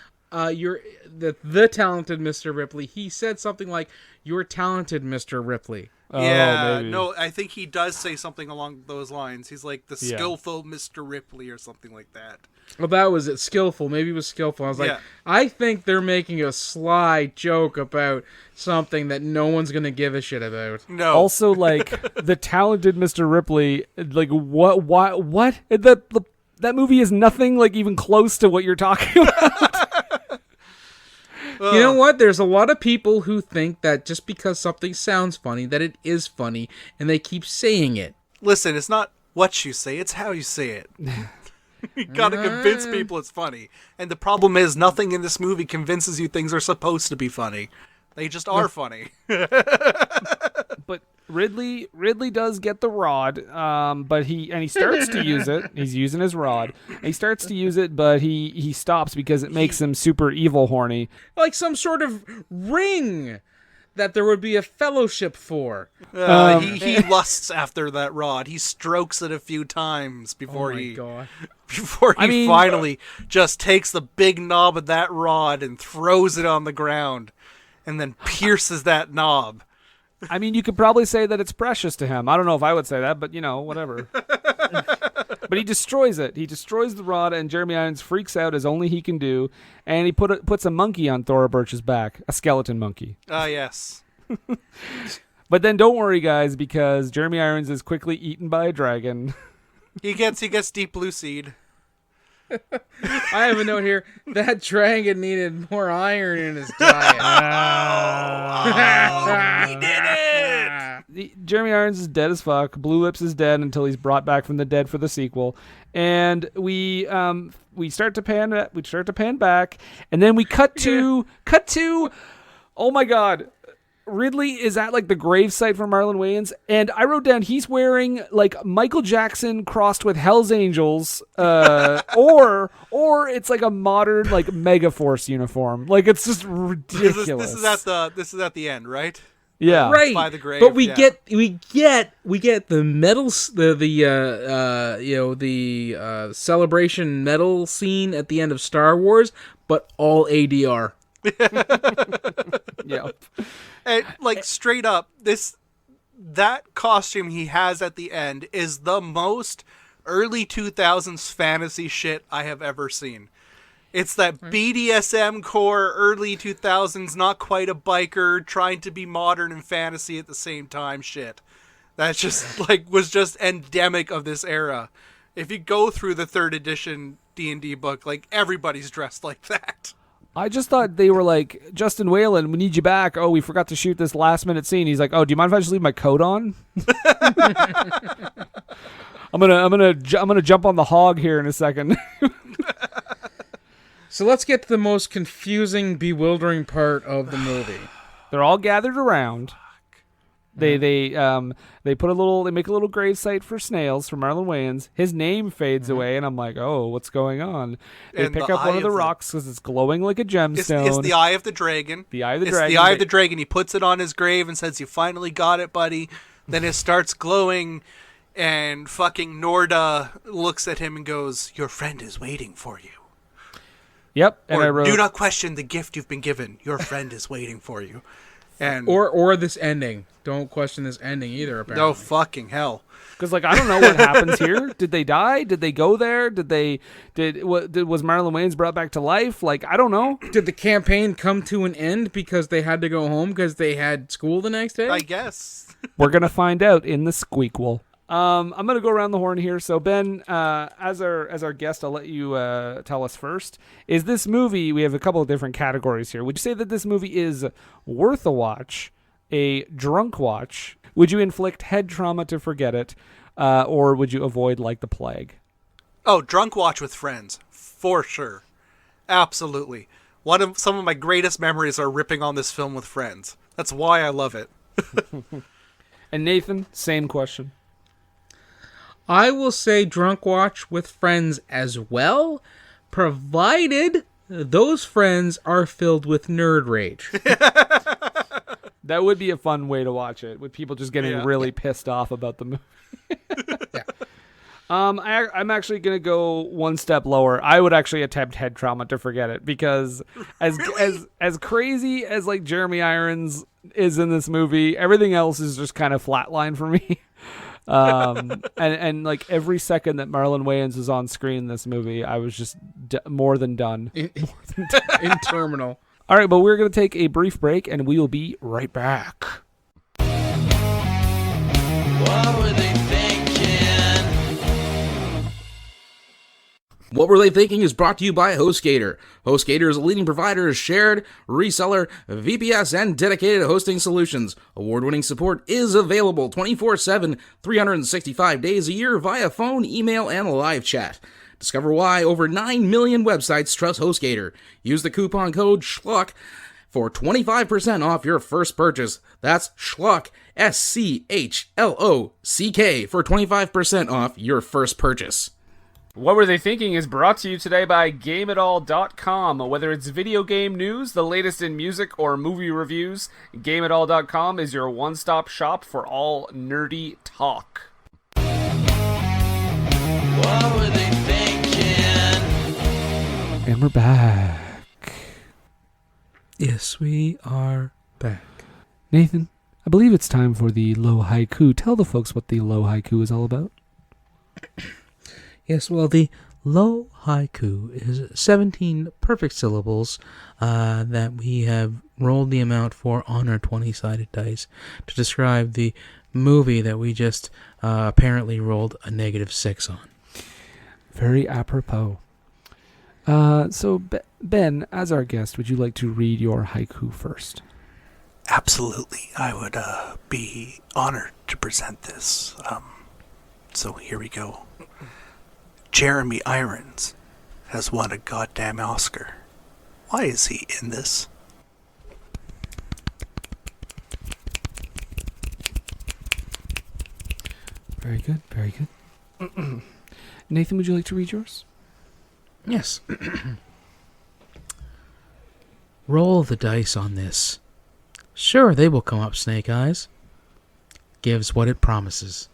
you're the talented Mr. Ripley, he said something like, "You're talented, Mr. Ripley." Yeah, maybe. No, I think he does say something along those lines. He's like the skillful Mr. Ripley or something like that. Well, that was it. Skillful. Maybe it was skillful. I was like, I think they're making a sly joke about something that no one's going to give a shit about. No. Also, like, the talented Mr. Ripley, like, what? That movie is nothing, like, even close to what you're talking about. You know what? There's a lot of people who think that just because something sounds funny, that it is funny, and they keep saying it. Listen, it's not what you say, it's how you say it. You gotta convince people it's funny. And the problem is, nothing in this movie convinces you things are supposed to be funny. They just are funny. But Ridley does get the rod, but he starts to use it. He's using his rod. He starts to use it, but he stops because it makes him super evil horny. Like some sort of ring that there would be a fellowship for. He lusts after that rod. He strokes it a few times before he finally just takes the big knob of that rod and throws it on the ground and then pierces that knob. I mean, you could probably say that it's precious to him. I don't know if I would say that, but, whatever. But he destroys it. He destroys the rod, and Jeremy Irons freaks out as only he can do, and he puts a monkey on Thora Birch's back, a skeleton monkey. Yes. But then don't worry, guys, because Jeremy Irons is quickly eaten by a dragon. He gets Deep Blue Seed. I have a note here. That dragon needed more iron in his diet. He did it! Jeremy Irons is dead as fuck. Blue Lips is dead until he's brought back from the dead for the sequel. And we start to pan back, and then we cut to oh my god. Ridley is at like the gravesite for Marlon Wayans, and I wrote down he's wearing like Michael Jackson crossed with Hell's Angels, or it's like a modern like Megaforce uniform. Like, it's just ridiculous. This is at the end, right? Yeah, right. By the grave. But we get the medals, the celebration medal scene at the end of Star Wars, but all ADR. Yep. And, like, straight up, that costume he has at the end is the most early 2000s fantasy shit I have ever seen. It's that BDSM core early 2000s, not quite a biker, trying to be modern and fantasy at the same time shit. That's just, was just endemic of this era. If you go through the 3rd edition D&D book, everybody's dressed like that. I just thought they were like, Justin Whalin, we need you back. Oh, we forgot to shoot this last minute scene. He's like, oh, do you mind if I just leave my coat on? I'm gonna jump on the hog here in a second. So let's get to the most confusing, bewildering part of the movie. They're all gathered around. They make a little grave site for Snails for Marlon Wayans. His name fades away, and I'm like, oh, what's going on? They pick up one of the rocks because it's glowing like a gemstone. It's the eye of the dragon. The eye of the dragon. It's the eye of the dragon. He puts it on his grave and says, "You finally got it, buddy." Then it starts glowing, and fucking Norda looks at him and goes, "Your friend is waiting for you." Yep. And or, I wrote, "Do not question the gift you've been given. Your friend is waiting for you." And or this ending. Don't question this ending either, apparently. No fucking hell. Because I don't know what happens here. Did they die? Did they go there? Was Marlon Wayans brought back to life? I don't know. Did the campaign come to an end because they had to go home because they had school the next day? I guess. We're gonna find out in the squeakquel. I'm gonna go around the horn here. So Ben, as our guest, I'll let you tell us first. Is this movie? We have a couple of different categories here. Would you say that this movie is worth a watch, a drunk watch? Would you inflict head trauma to forget it, or would you avoid like the plague? Oh, drunk watch with friends, for sure, absolutely. Some of my greatest memories are ripping on this film with friends. That's why I love it. And Nathan, same question. I will say drunk watch with friends as well, provided those friends are filled with nerd rage. That would be a fun way to watch it, with people just getting really pissed off about the movie. Yeah. I'm actually going to go one step lower. I would actually attempt head trauma to forget it, because as crazy as Jeremy Irons is in this movie, everything else is just kind of flatline for me. And every second that Marlon Wayans was on screen in this movie, I was just more than done. In terminal. All right, but we're going to take a brief break, and we will be right back. What were they thinking? What Were They Thinking is brought to you by HostGator. HostGator is a leading provider of shared, reseller, VPS, and dedicated hosting solutions. Award-winning support is available 24/7, 365 days a year via phone, email, and live chat. Discover why over 9 million websites trust HostGator. Use the coupon code SCHLOCK for 25% off your first purchase. That's SCHLOCK, SCHLOCK, for 25% off your first purchase. What Were They Thinking is brought to you today by GameItAll.com. Whether it's video game news, the latest in music, or movie reviews, GameItAll.com is your one-stop shop for all nerdy talk. What were they thinking? And we're back. Yes, we are back. Nathan, I believe it's time for the Low Haiku. Tell the folks what the Low Haiku is all about. Yes, well, the Low Haiku is 17 perfect syllables that we have rolled the amount for on our 20-sided dice to describe the movie that we just apparently rolled a -6 on. Very apropos. So, Ben, as our guest, would you like to read your haiku first? Absolutely. I would be honored to present this. So here we go. Jeremy Irons has won a goddamn Oscar. Why is he in this? Very good, very good. Nathan, would you like to read yours? Yes. Roll the dice on this. Sure, they will come up, Snake Eyes. Gives what it promises.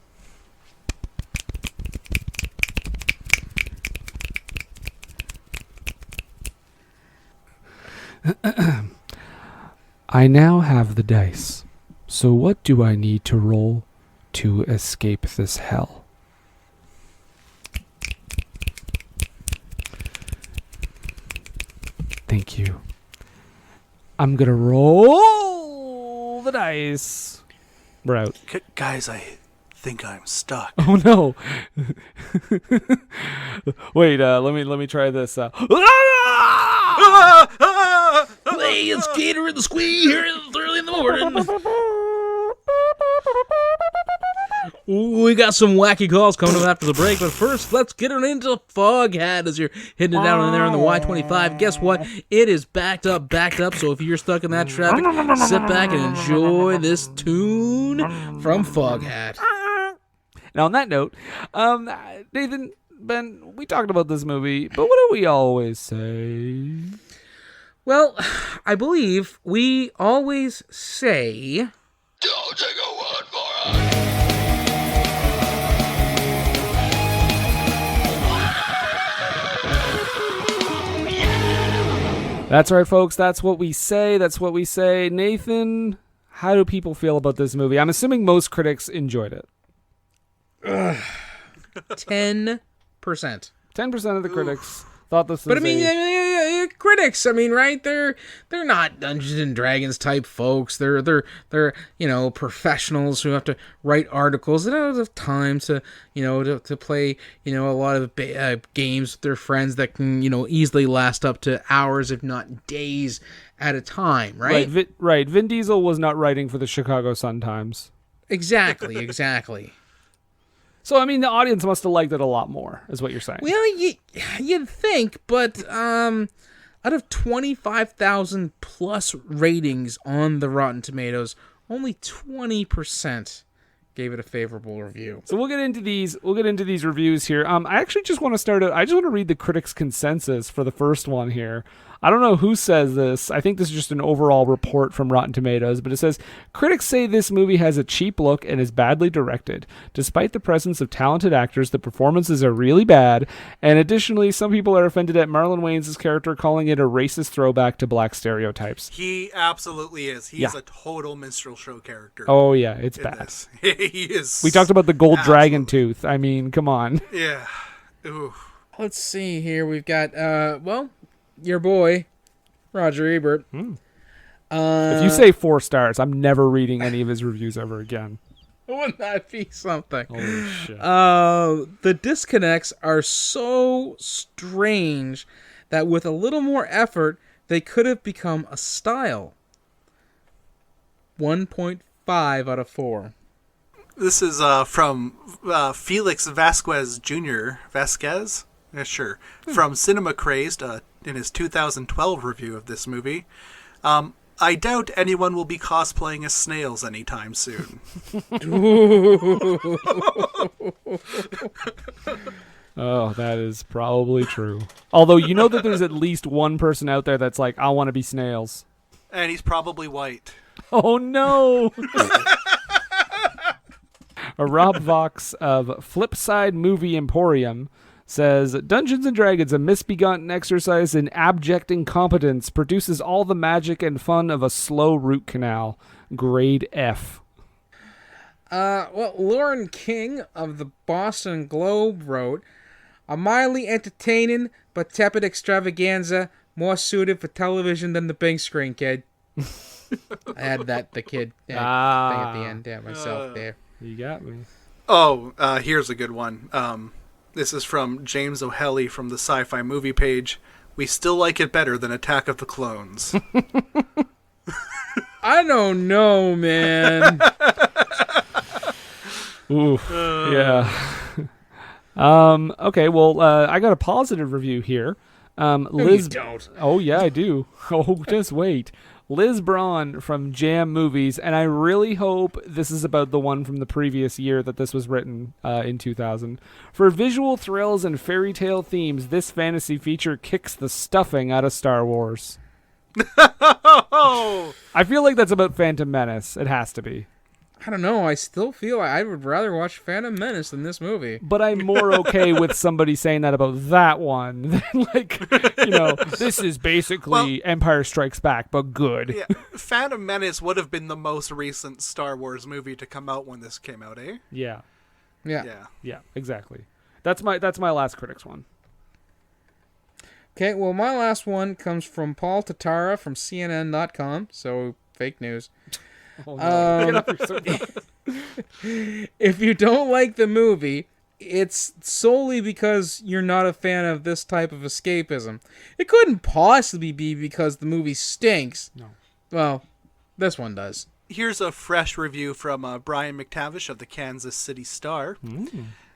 I now have the dice. So what do I need to roll to escape this hell? Thank you. I'm gonna roll the dice. We're out. Guys, I think I'm stuck. Oh no! Wait, let me try this. Hey, it's Gator and the Squee here early in the morning. we got some wacky calls coming up after the break, but first, let's get it into Foghat as you're hitting it down in there on the Y25. Guess what? It is backed up, so if you're stuck in that traffic, sit back and enjoy this tune from Foghat. Now, on that note, Nathan, Ben, we talked about this movie, but what do we always say? Well, I believe we always say... Don't take a word for it! That's right, folks. That's what we say. Nathan, how do people feel about this movie? I'm assuming most critics enjoyed it. 10%. 10% of the critics thought this was But I mean, critics, I mean, right? They're not Dungeons and Dragons type folks. They're professionals who have to write articles. They don't have time to play a lot of games with their friends that can easily last up to hours, if not days at a time. Right. Right. Vin Diesel was not writing for the Chicago Sun-Times. Exactly. So, I mean, the audience must have liked it a lot more, is what you're saying. Well, you'd think, but out of 25,000 plus ratings on the Rotten Tomatoes, only 20% gave it a favorable review. So we'll get into these reviews here. I actually just want to start out. I just want to read the critics' consensus for the first one here. I don't know who says this. I think this is just an overall report from Rotten Tomatoes, but it says, critics say this movie has a cheap look and is badly directed. Despite the presence of talented actors, the performances are really bad, and additionally, some people are offended at Marlon Wayans' character, calling it a racist throwback to black stereotypes. He absolutely is. He's a total minstrel show character. Oh, yeah, it's bad. He is. We talked about the gold dragon tooth. I mean, come on. Yeah. Ooh. Let's see here. We've got, your boy, Roger Ebert. If you say 4 stars, I'm never reading any of his reviews ever again. Wouldn't that be something? Holy shit. The disconnects are so strange that with a little more effort, they could have become a style. 1.5 out of 4. This is from Felix Vasquez Jr. Vasquez? Yeah, sure. From Cinema Crazed in his 2012 review of this movie. I doubt anyone will be cosplaying as snails anytime soon. Oh, that is probably true. Although, you know that there's at least one person out there that's like, I want to be snails. And he's probably white. Oh, no! Rob Vox of Flipside Movie Emporium says, Dungeons & Dragons, a misbegotten exercise in abject incompetence, produces all the magic and fun of a slow root canal. Grade F. Well, Lauren King of the Boston Globe wrote, a mildly entertaining but tepid extravaganza, more suited for television than the big screen, kid. I had the kid thing at the end there myself there. You got me. Oh, here's a good one. This is from James O'Helly from the Sci-Fi Movie page. We still like it better than Attack of the Clones. I don't know, man. Ooh, yeah. Okay, well, I got a positive review here. No, you don't. Oh, yeah, I do. Oh, just wait. Liz Braun from Jam Movies, and I really hope this is about the one from the previous year that this was written in 2000. For visual thrills and fairy tale themes, this fantasy feature kicks the stuffing out of Star Wars. I feel like that's about Phantom Menace. It has to be. I don't know. I still feel I would rather watch Phantom Menace than this movie. But I'm more okay with somebody saying that about that one than, like, this is basically Empire Strikes Back, but good. Yeah, Phantom Menace would have been the most recent Star Wars movie to come out when this came out, eh? Yeah. Yeah, exactly. That's my last critics one. Okay, well, my last one comes from Paul Tatara from CNN.com, so fake news. Oh, no. If you don't like the movie, it's solely because you're not a fan of this type of escapism. It couldn't possibly be because the movie stinks. No. Well, this one does. Here's a fresh review from Brian McTavish of the Kansas City Star.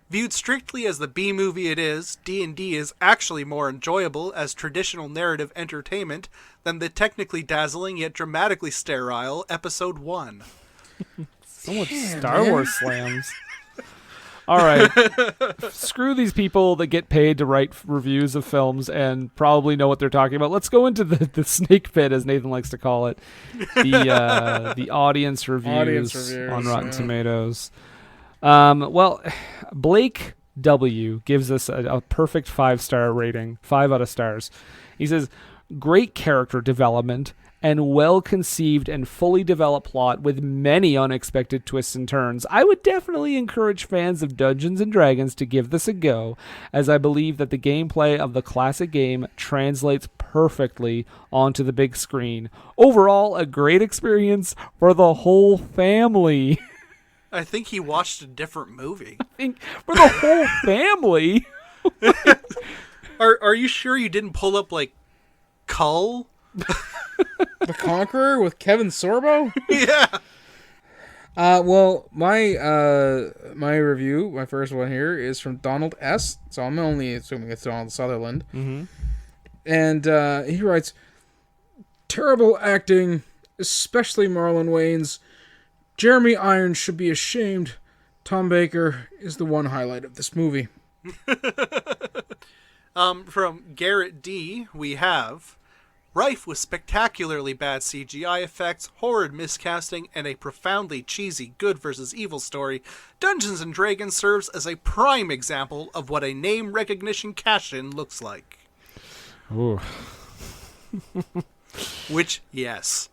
Viewed strictly as the B-movie it is, D&D is actually more enjoyable as traditional narrative entertainment than the technically dazzling yet dramatically sterile Episode 1. So much Star Wars slams. All right. Screw these people that get paid to write reviews of films and probably know what they're talking about. Let's go into the snake pit, as Nathan likes to call it. The audience reviews on Rotten Tomatoes. Well, Blake W. gives us a perfect 5-star rating, 5 out of stars. He says, great character development and well-conceived and fully developed plot with many unexpected twists and turns. I would definitely encourage fans of Dungeons & Dragons to give this a go, as I believe that the gameplay of the classic game translates perfectly onto the big screen. Overall, a great experience for the whole family. I think he watched a different movie. I think for the whole family? Are you sure you didn't pull up, like, Cull? The Conqueror with Kevin Sorbo? Yeah. Well, my review, my first one here, is from Donald S. So I'm only assuming it's Donald Sutherland. Mm-hmm. And he writes, terrible acting, especially Marlon Wayans. Jeremy Irons should be ashamed. Tom Baker is the one highlight of this movie. From Garrett D, we have... rife with spectacularly bad CGI effects, horrid miscasting, and a profoundly cheesy good versus evil story, Dungeons & Dragons serves as a prime example of what a name recognition cash-in looks like. Ooh. Which, yes.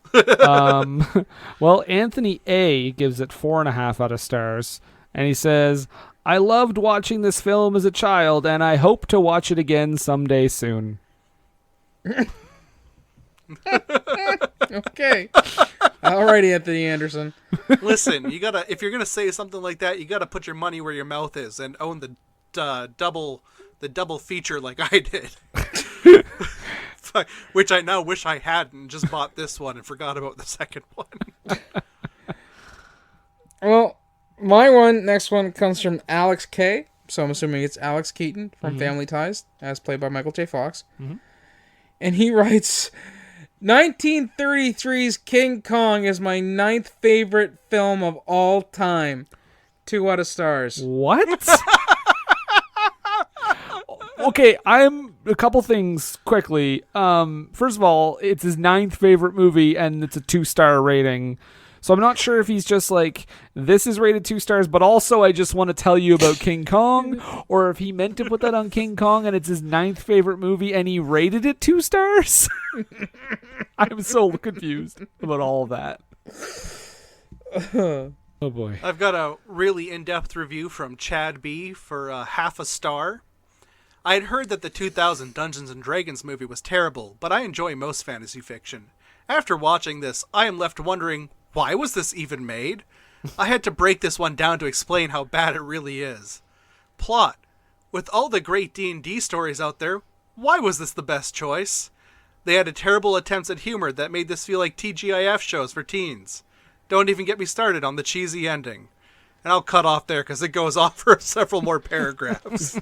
Well, Anthony A. gives it 4.5 out of stars, and he says, I loved watching this film as a child, and I hope to watch it again someday soon. Okay. All right, Anthony Anderson. Listen, you gotta, if you're gonna say something like that, you gotta put your money where your mouth is and own the double feature like I did. Which I now wish I hadn't, just bought this one and forgot about the second one. Well, next one comes from Alex K. So I'm assuming it's Alex Keaton from Family Ties, as played by Michael J. Fox. Mm-hmm. And he writes, 1933's King Kong is my 9th favorite film of all time. 2 out of stars. What? Okay, I'm a couple things quickly. First of all, it's his 9th favorite movie, and it's a 2-star rating. So I'm not sure if he's just like, this is rated 2 stars, but also I just want to tell you about King Kong, or if he meant to put that on King Kong and it's his 9th favorite movie and he rated it 2 stars. I'm so confused about all of that. Oh boy. I've got a really in-depth review from Chad B for 0.5 star. I had heard that the 2000 Dungeons & Dragons movie was terrible, but I enjoy most fantasy fiction. After watching this, I am left wondering, why was this even made? I had to break this one down to explain how bad it really is. Plot. With all the great D&D stories out there, why was this the best choice? They had a terrible attempts at humor that made this feel like TGIF shows for teens. Don't even get me started on the cheesy ending. And I'll cut off there because it goes off for several more paragraphs.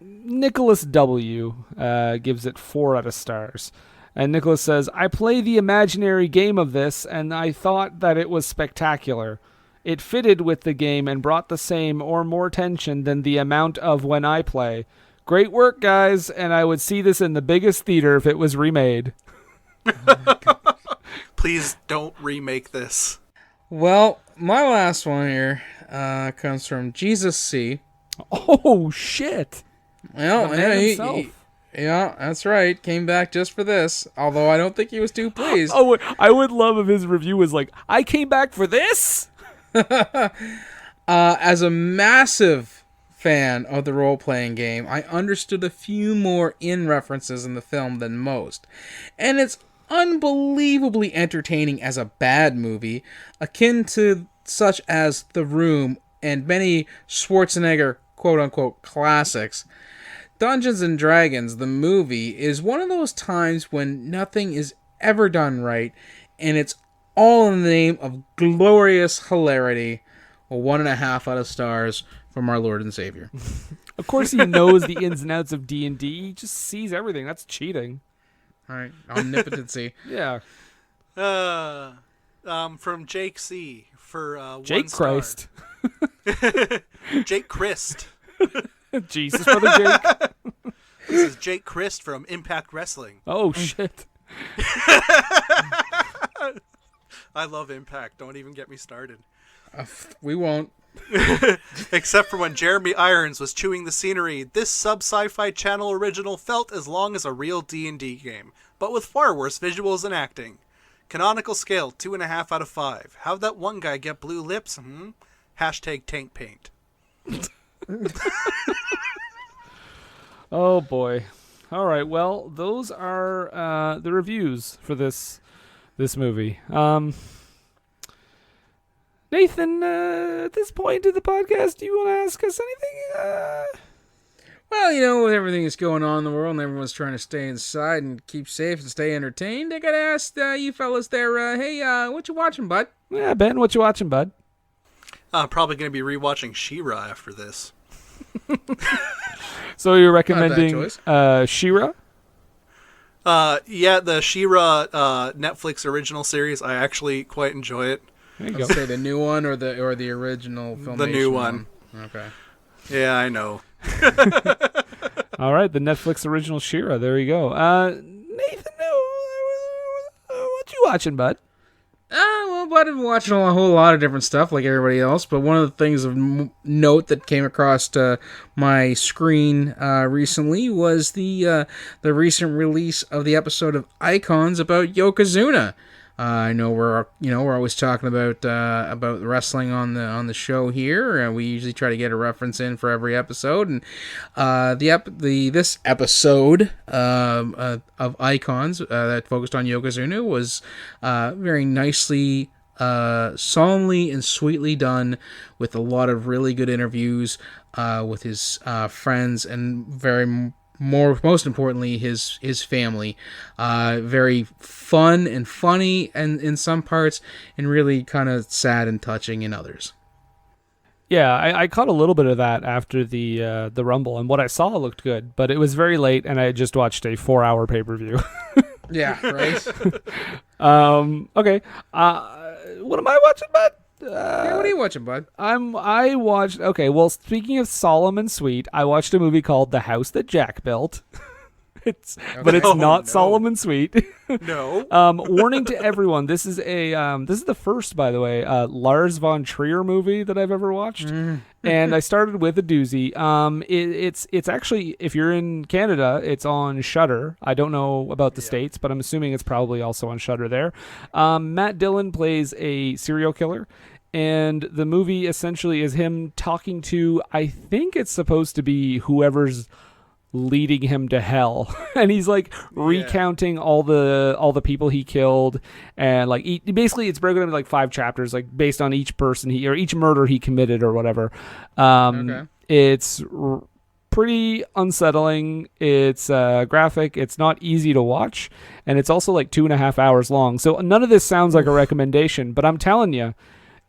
Nicholas W. Gives it 4 out of stars. And Nicholas says, I play the imaginary game of this, and I thought that it was spectacular. It fitted with the game and brought the same or more tension than the amount of when I play. Great work, guys, and I would see this in the biggest theater if it was remade. Please don't remake this. Well, my last one here comes from Jesus C. Oh, shit. Well, yeah, that's right. Came back just for this. Although I don't think he was too pleased. Oh, I would love if his review was like, I came back for this? As a massive fan of the role-playing game, I understood a few more in-references in the film than most. And it's unbelievably entertaining as a bad movie, akin to such as The Room and many Schwarzenegger quote-unquote classics. Dungeons & Dragons, the movie, is one of those times when nothing is ever done right, and it's all in the name of glorious hilarity. A 1.5 out of stars from our Lord and Savior. Of course, he knows the ins and outs of D&D. He just sees everything. That's cheating. All right, omnipotency. Yeah. From Jake C. for Jake 1 star. Christ. Jake Christ. Jesus, brother Jake. This is Jake Christ from Impact Wrestling. Oh, shit. I love Impact. Don't even get me started. We won't. Except for when Jeremy Irons was chewing the scenery, this sub-sci-fi channel original felt as long as a real D&D game, but with far worse visuals and acting. Canonical scale, 2.5 out of 5. How'd that one guy get blue lips? Hashtag tank paint. Oh, boy. All right, well, those are the reviews for this movie. Nathan, at this point in the podcast, do you want to ask us anything? Well, with everything that's going on in the world and everyone's trying to stay inside and keep safe and stay entertained, I gotta ask you fellas there, hey, what you watching, bud? Yeah, Ben, what you watching, bud? I'm probably going to be rewatching She-Ra after this. So you're recommending She-Ra? Yeah, the She-Ra Netflix original series. I actually quite enjoy it. There you Let's go. say the new one or the original Filmation The new one. Okay. Yeah, I know. All right, the Netflix original She-Ra. There you go. Nathan, what you watching, bud? Well, I've been watching a whole lot of different stuff like everybody else, but one of the things of note that came across my screen recently was the recent release of the episode of Icons about Yokozuna. I know we're always talking about wrestling on the show here. We usually try to get a reference in for every episode, and this episode of Icons that focused on Yokozuna was very nicely, solemnly and sweetly done, with a lot of really good interviews with his friends and most importantly, his family. Very fun and funny and in some parts, and really kind of sad and touching in others. Yeah, I caught a little bit of that after the Rumble, and what I saw looked good, but it was very late, and I had just watched a 4-hour pay-per-view. Yeah, right? Okay. What am I watching, bud? Yeah, what are you watching, bud? I watched. Okay, well, speaking of solemn and sweet, I watched a movie called The House That Jack Built. But it's not solemn and sweet. No. Warning to everyone: this is the first, by the way, Lars von Trier movie that I've ever watched, and I started with a doozy. It's actually, if you're in Canada, it's on Shudder. I don't know about the States, but I'm assuming it's probably also on Shudder there. Matt Dillon plays a serial killer. And the movie essentially is him talking to, I think it's supposed to be whoever's leading him to hell, and he's like recounting all the people he killed, and like basically it's broken into like 5 chapters, like based on each person or each murder he committed or whatever. It's pretty unsettling. It's graphic. It's not easy to watch, and it's also like 2.5 hours long. So none of this sounds like a recommendation, but I'm telling you,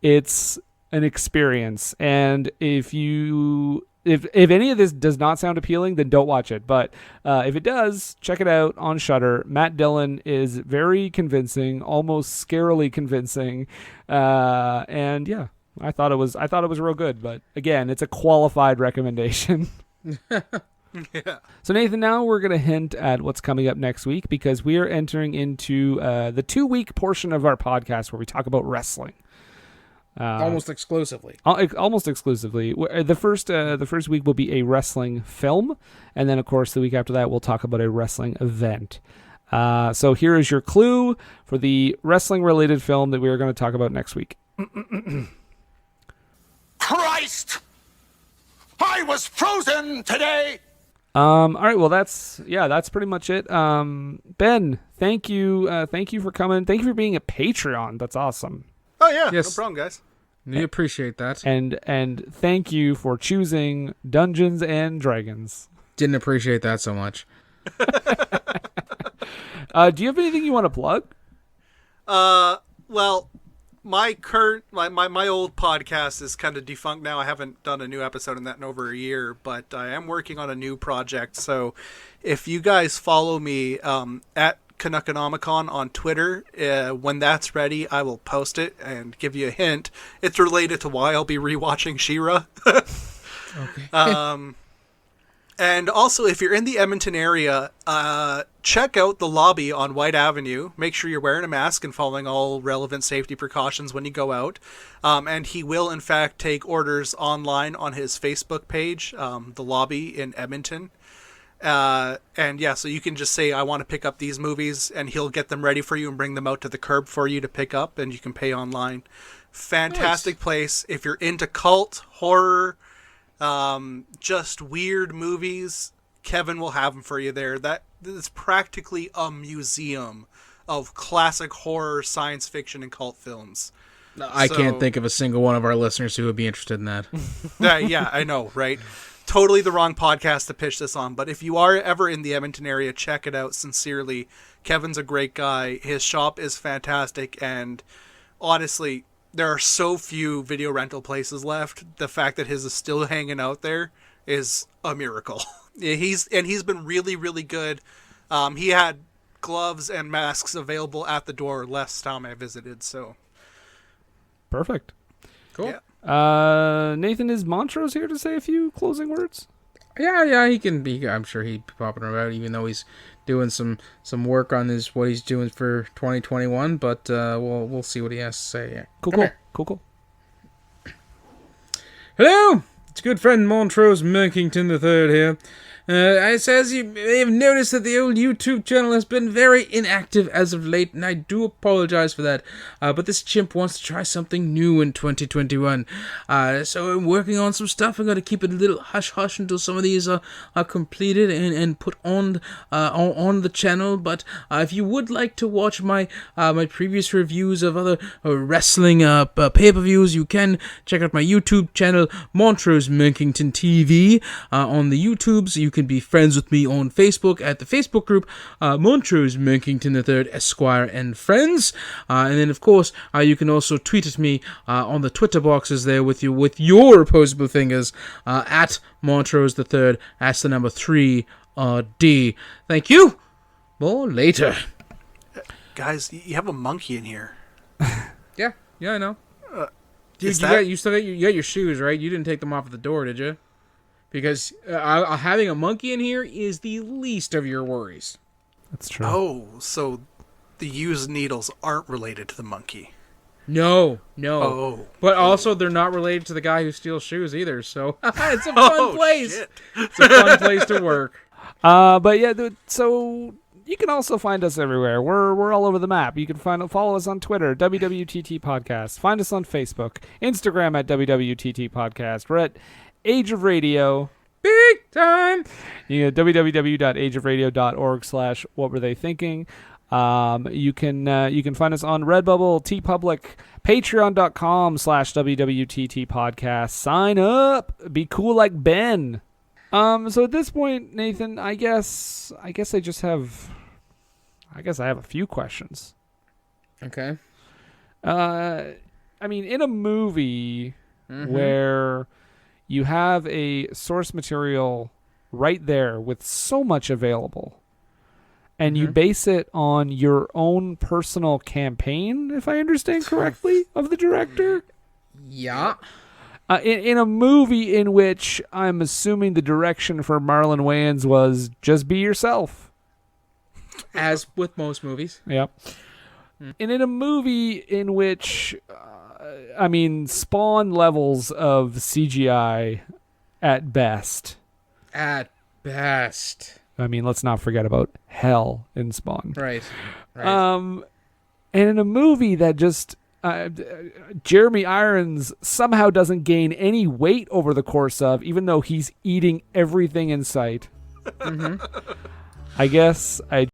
it's an experience. And if any of this does not sound appealing, then don't watch it. But if it does, check it out on Shudder. Matt Dillon is very convincing, almost scarily convincing. And yeah, I thought it was real good. But again, it's a qualified recommendation. Yeah. So Nathan, now we're going to hint at what's coming up next week, because we are entering into the 2-week portion of our podcast where we talk about wrestling. Almost exclusively. Almost exclusively. The first week will be a wrestling film, and then of course the week after that we'll talk about a wrestling event. So here is your clue for the wrestling related film that we are going to talk about next week. Christ! I was frozen today! All right, well that's pretty much it. Ben, thank you for coming. Thank you for being a Patreon. That's awesome. Oh yeah, Yes. no problem, guys. We appreciate that. And thank you for choosing Dungeons and Dragons. Didn't appreciate that so much. Do you have anything you want to plug? Well, my old podcast is kind of defunct now. I haven't done a new episode in over a year, but I am working on a new project. So if you guys follow me at Canuckonomicon on Twitter, when that's ready, I will post it and give you a hint. It's related to why I'll be rewatching She-Ra. Okay. And also, if you're in the Edmonton area, check out the lobby on White Avenue. Make sure you're wearing a mask and following all relevant safety precautions when you go out. And he will, in fact, take orders online on his Facebook page, the lobby in Edmonton. And yeah, so you can just say, I want to pick up these movies, and he'll get them ready for you and bring them out to the curb for you to pick up, and you can pay online. Fantastic place. If you're into cult, horror, just weird movies, Kevin will have them for you there. That is practically a museum of classic horror, science fiction, and cult films. I can't think of a single one of our listeners who would be interested in that. Yeah, I know, right? Totally the wrong podcast to pitch this on, but if you are ever in the Edmonton area, check it out. Sincerely, Kevin's a great guy. His shop is fantastic, and honestly, there are so few video rental places left. The fact that his is still hanging out there is a miracle. He's been really, really good. He had gloves and masks available at the door last time I visited. So perfect. Cool. Yeah. Nathan, is Montrose here to say a few closing words? Yeah, he can be. I'm sure he'd be popping around, even though he's doing some work on what he's doing for 2021. But we'll see what he has to say. Yeah. Cool. Hello, it's good friend Montrose Merkington III here. As you may have noticed that the old YouTube channel has been very inactive as of late, and I do apologize for that. But this chimp wants to try something new in 2021. So I'm working on some stuff. I'm going to keep it a little hush-hush until some of these are completed and put on the channel. But if you would like to watch my previous reviews of other wrestling pay-per-views, you can check out my YouTube channel, Montrose Merkington TV, on the YouTubes. You can be friends with me on Facebook at the Facebook group Montrose Merkington III Esquire and Friends, and then of course you can also tweet at me on the Twitter boxes there with your opposable fingers at Montrose III. That's the number 3D. Thank you. More later. Guys, you have a monkey in here. Yeah, I know. Dude, you got your shoes, right? You didn't take them off at the door, did you? Because having a monkey in here is the least of your worries. That's true. Oh, so the used needles aren't related to the monkey. No. Oh. But also, they're not related to the guy who steals shoes either, so it's a fun place. Shit. It's a fun place to work. But yeah, so you can also find us everywhere. We're all over the map. You can follow us on Twitter, WWTT Podcast. Find us on Facebook, Instagram at WWTT Podcast. We're at Age of Radio. Big time. You go to www.ageofradio.org/whatwerethéthinking. You can find us on Redbubble, TeePublic, Patreon.com/WWTT Podcast. Sign up. Be cool like Ben. So at this point, Nathan, I guess I have a few questions. Okay. I mean, in a movie where you have a source material right there with so much available, and you base it on your own personal campaign, if I understand correctly, of the director? Yeah. In a movie in which I'm assuming the direction for Marlon Wayans was just be yourself. As with most movies. Yep. And in a movie in which, Spawn levels of CGI at best. At best. I mean, let's not forget about hell in Spawn. Right. And in a movie that just Jeremy Irons somehow doesn't gain any weight over the course of, even though he's eating everything in sight. I guess I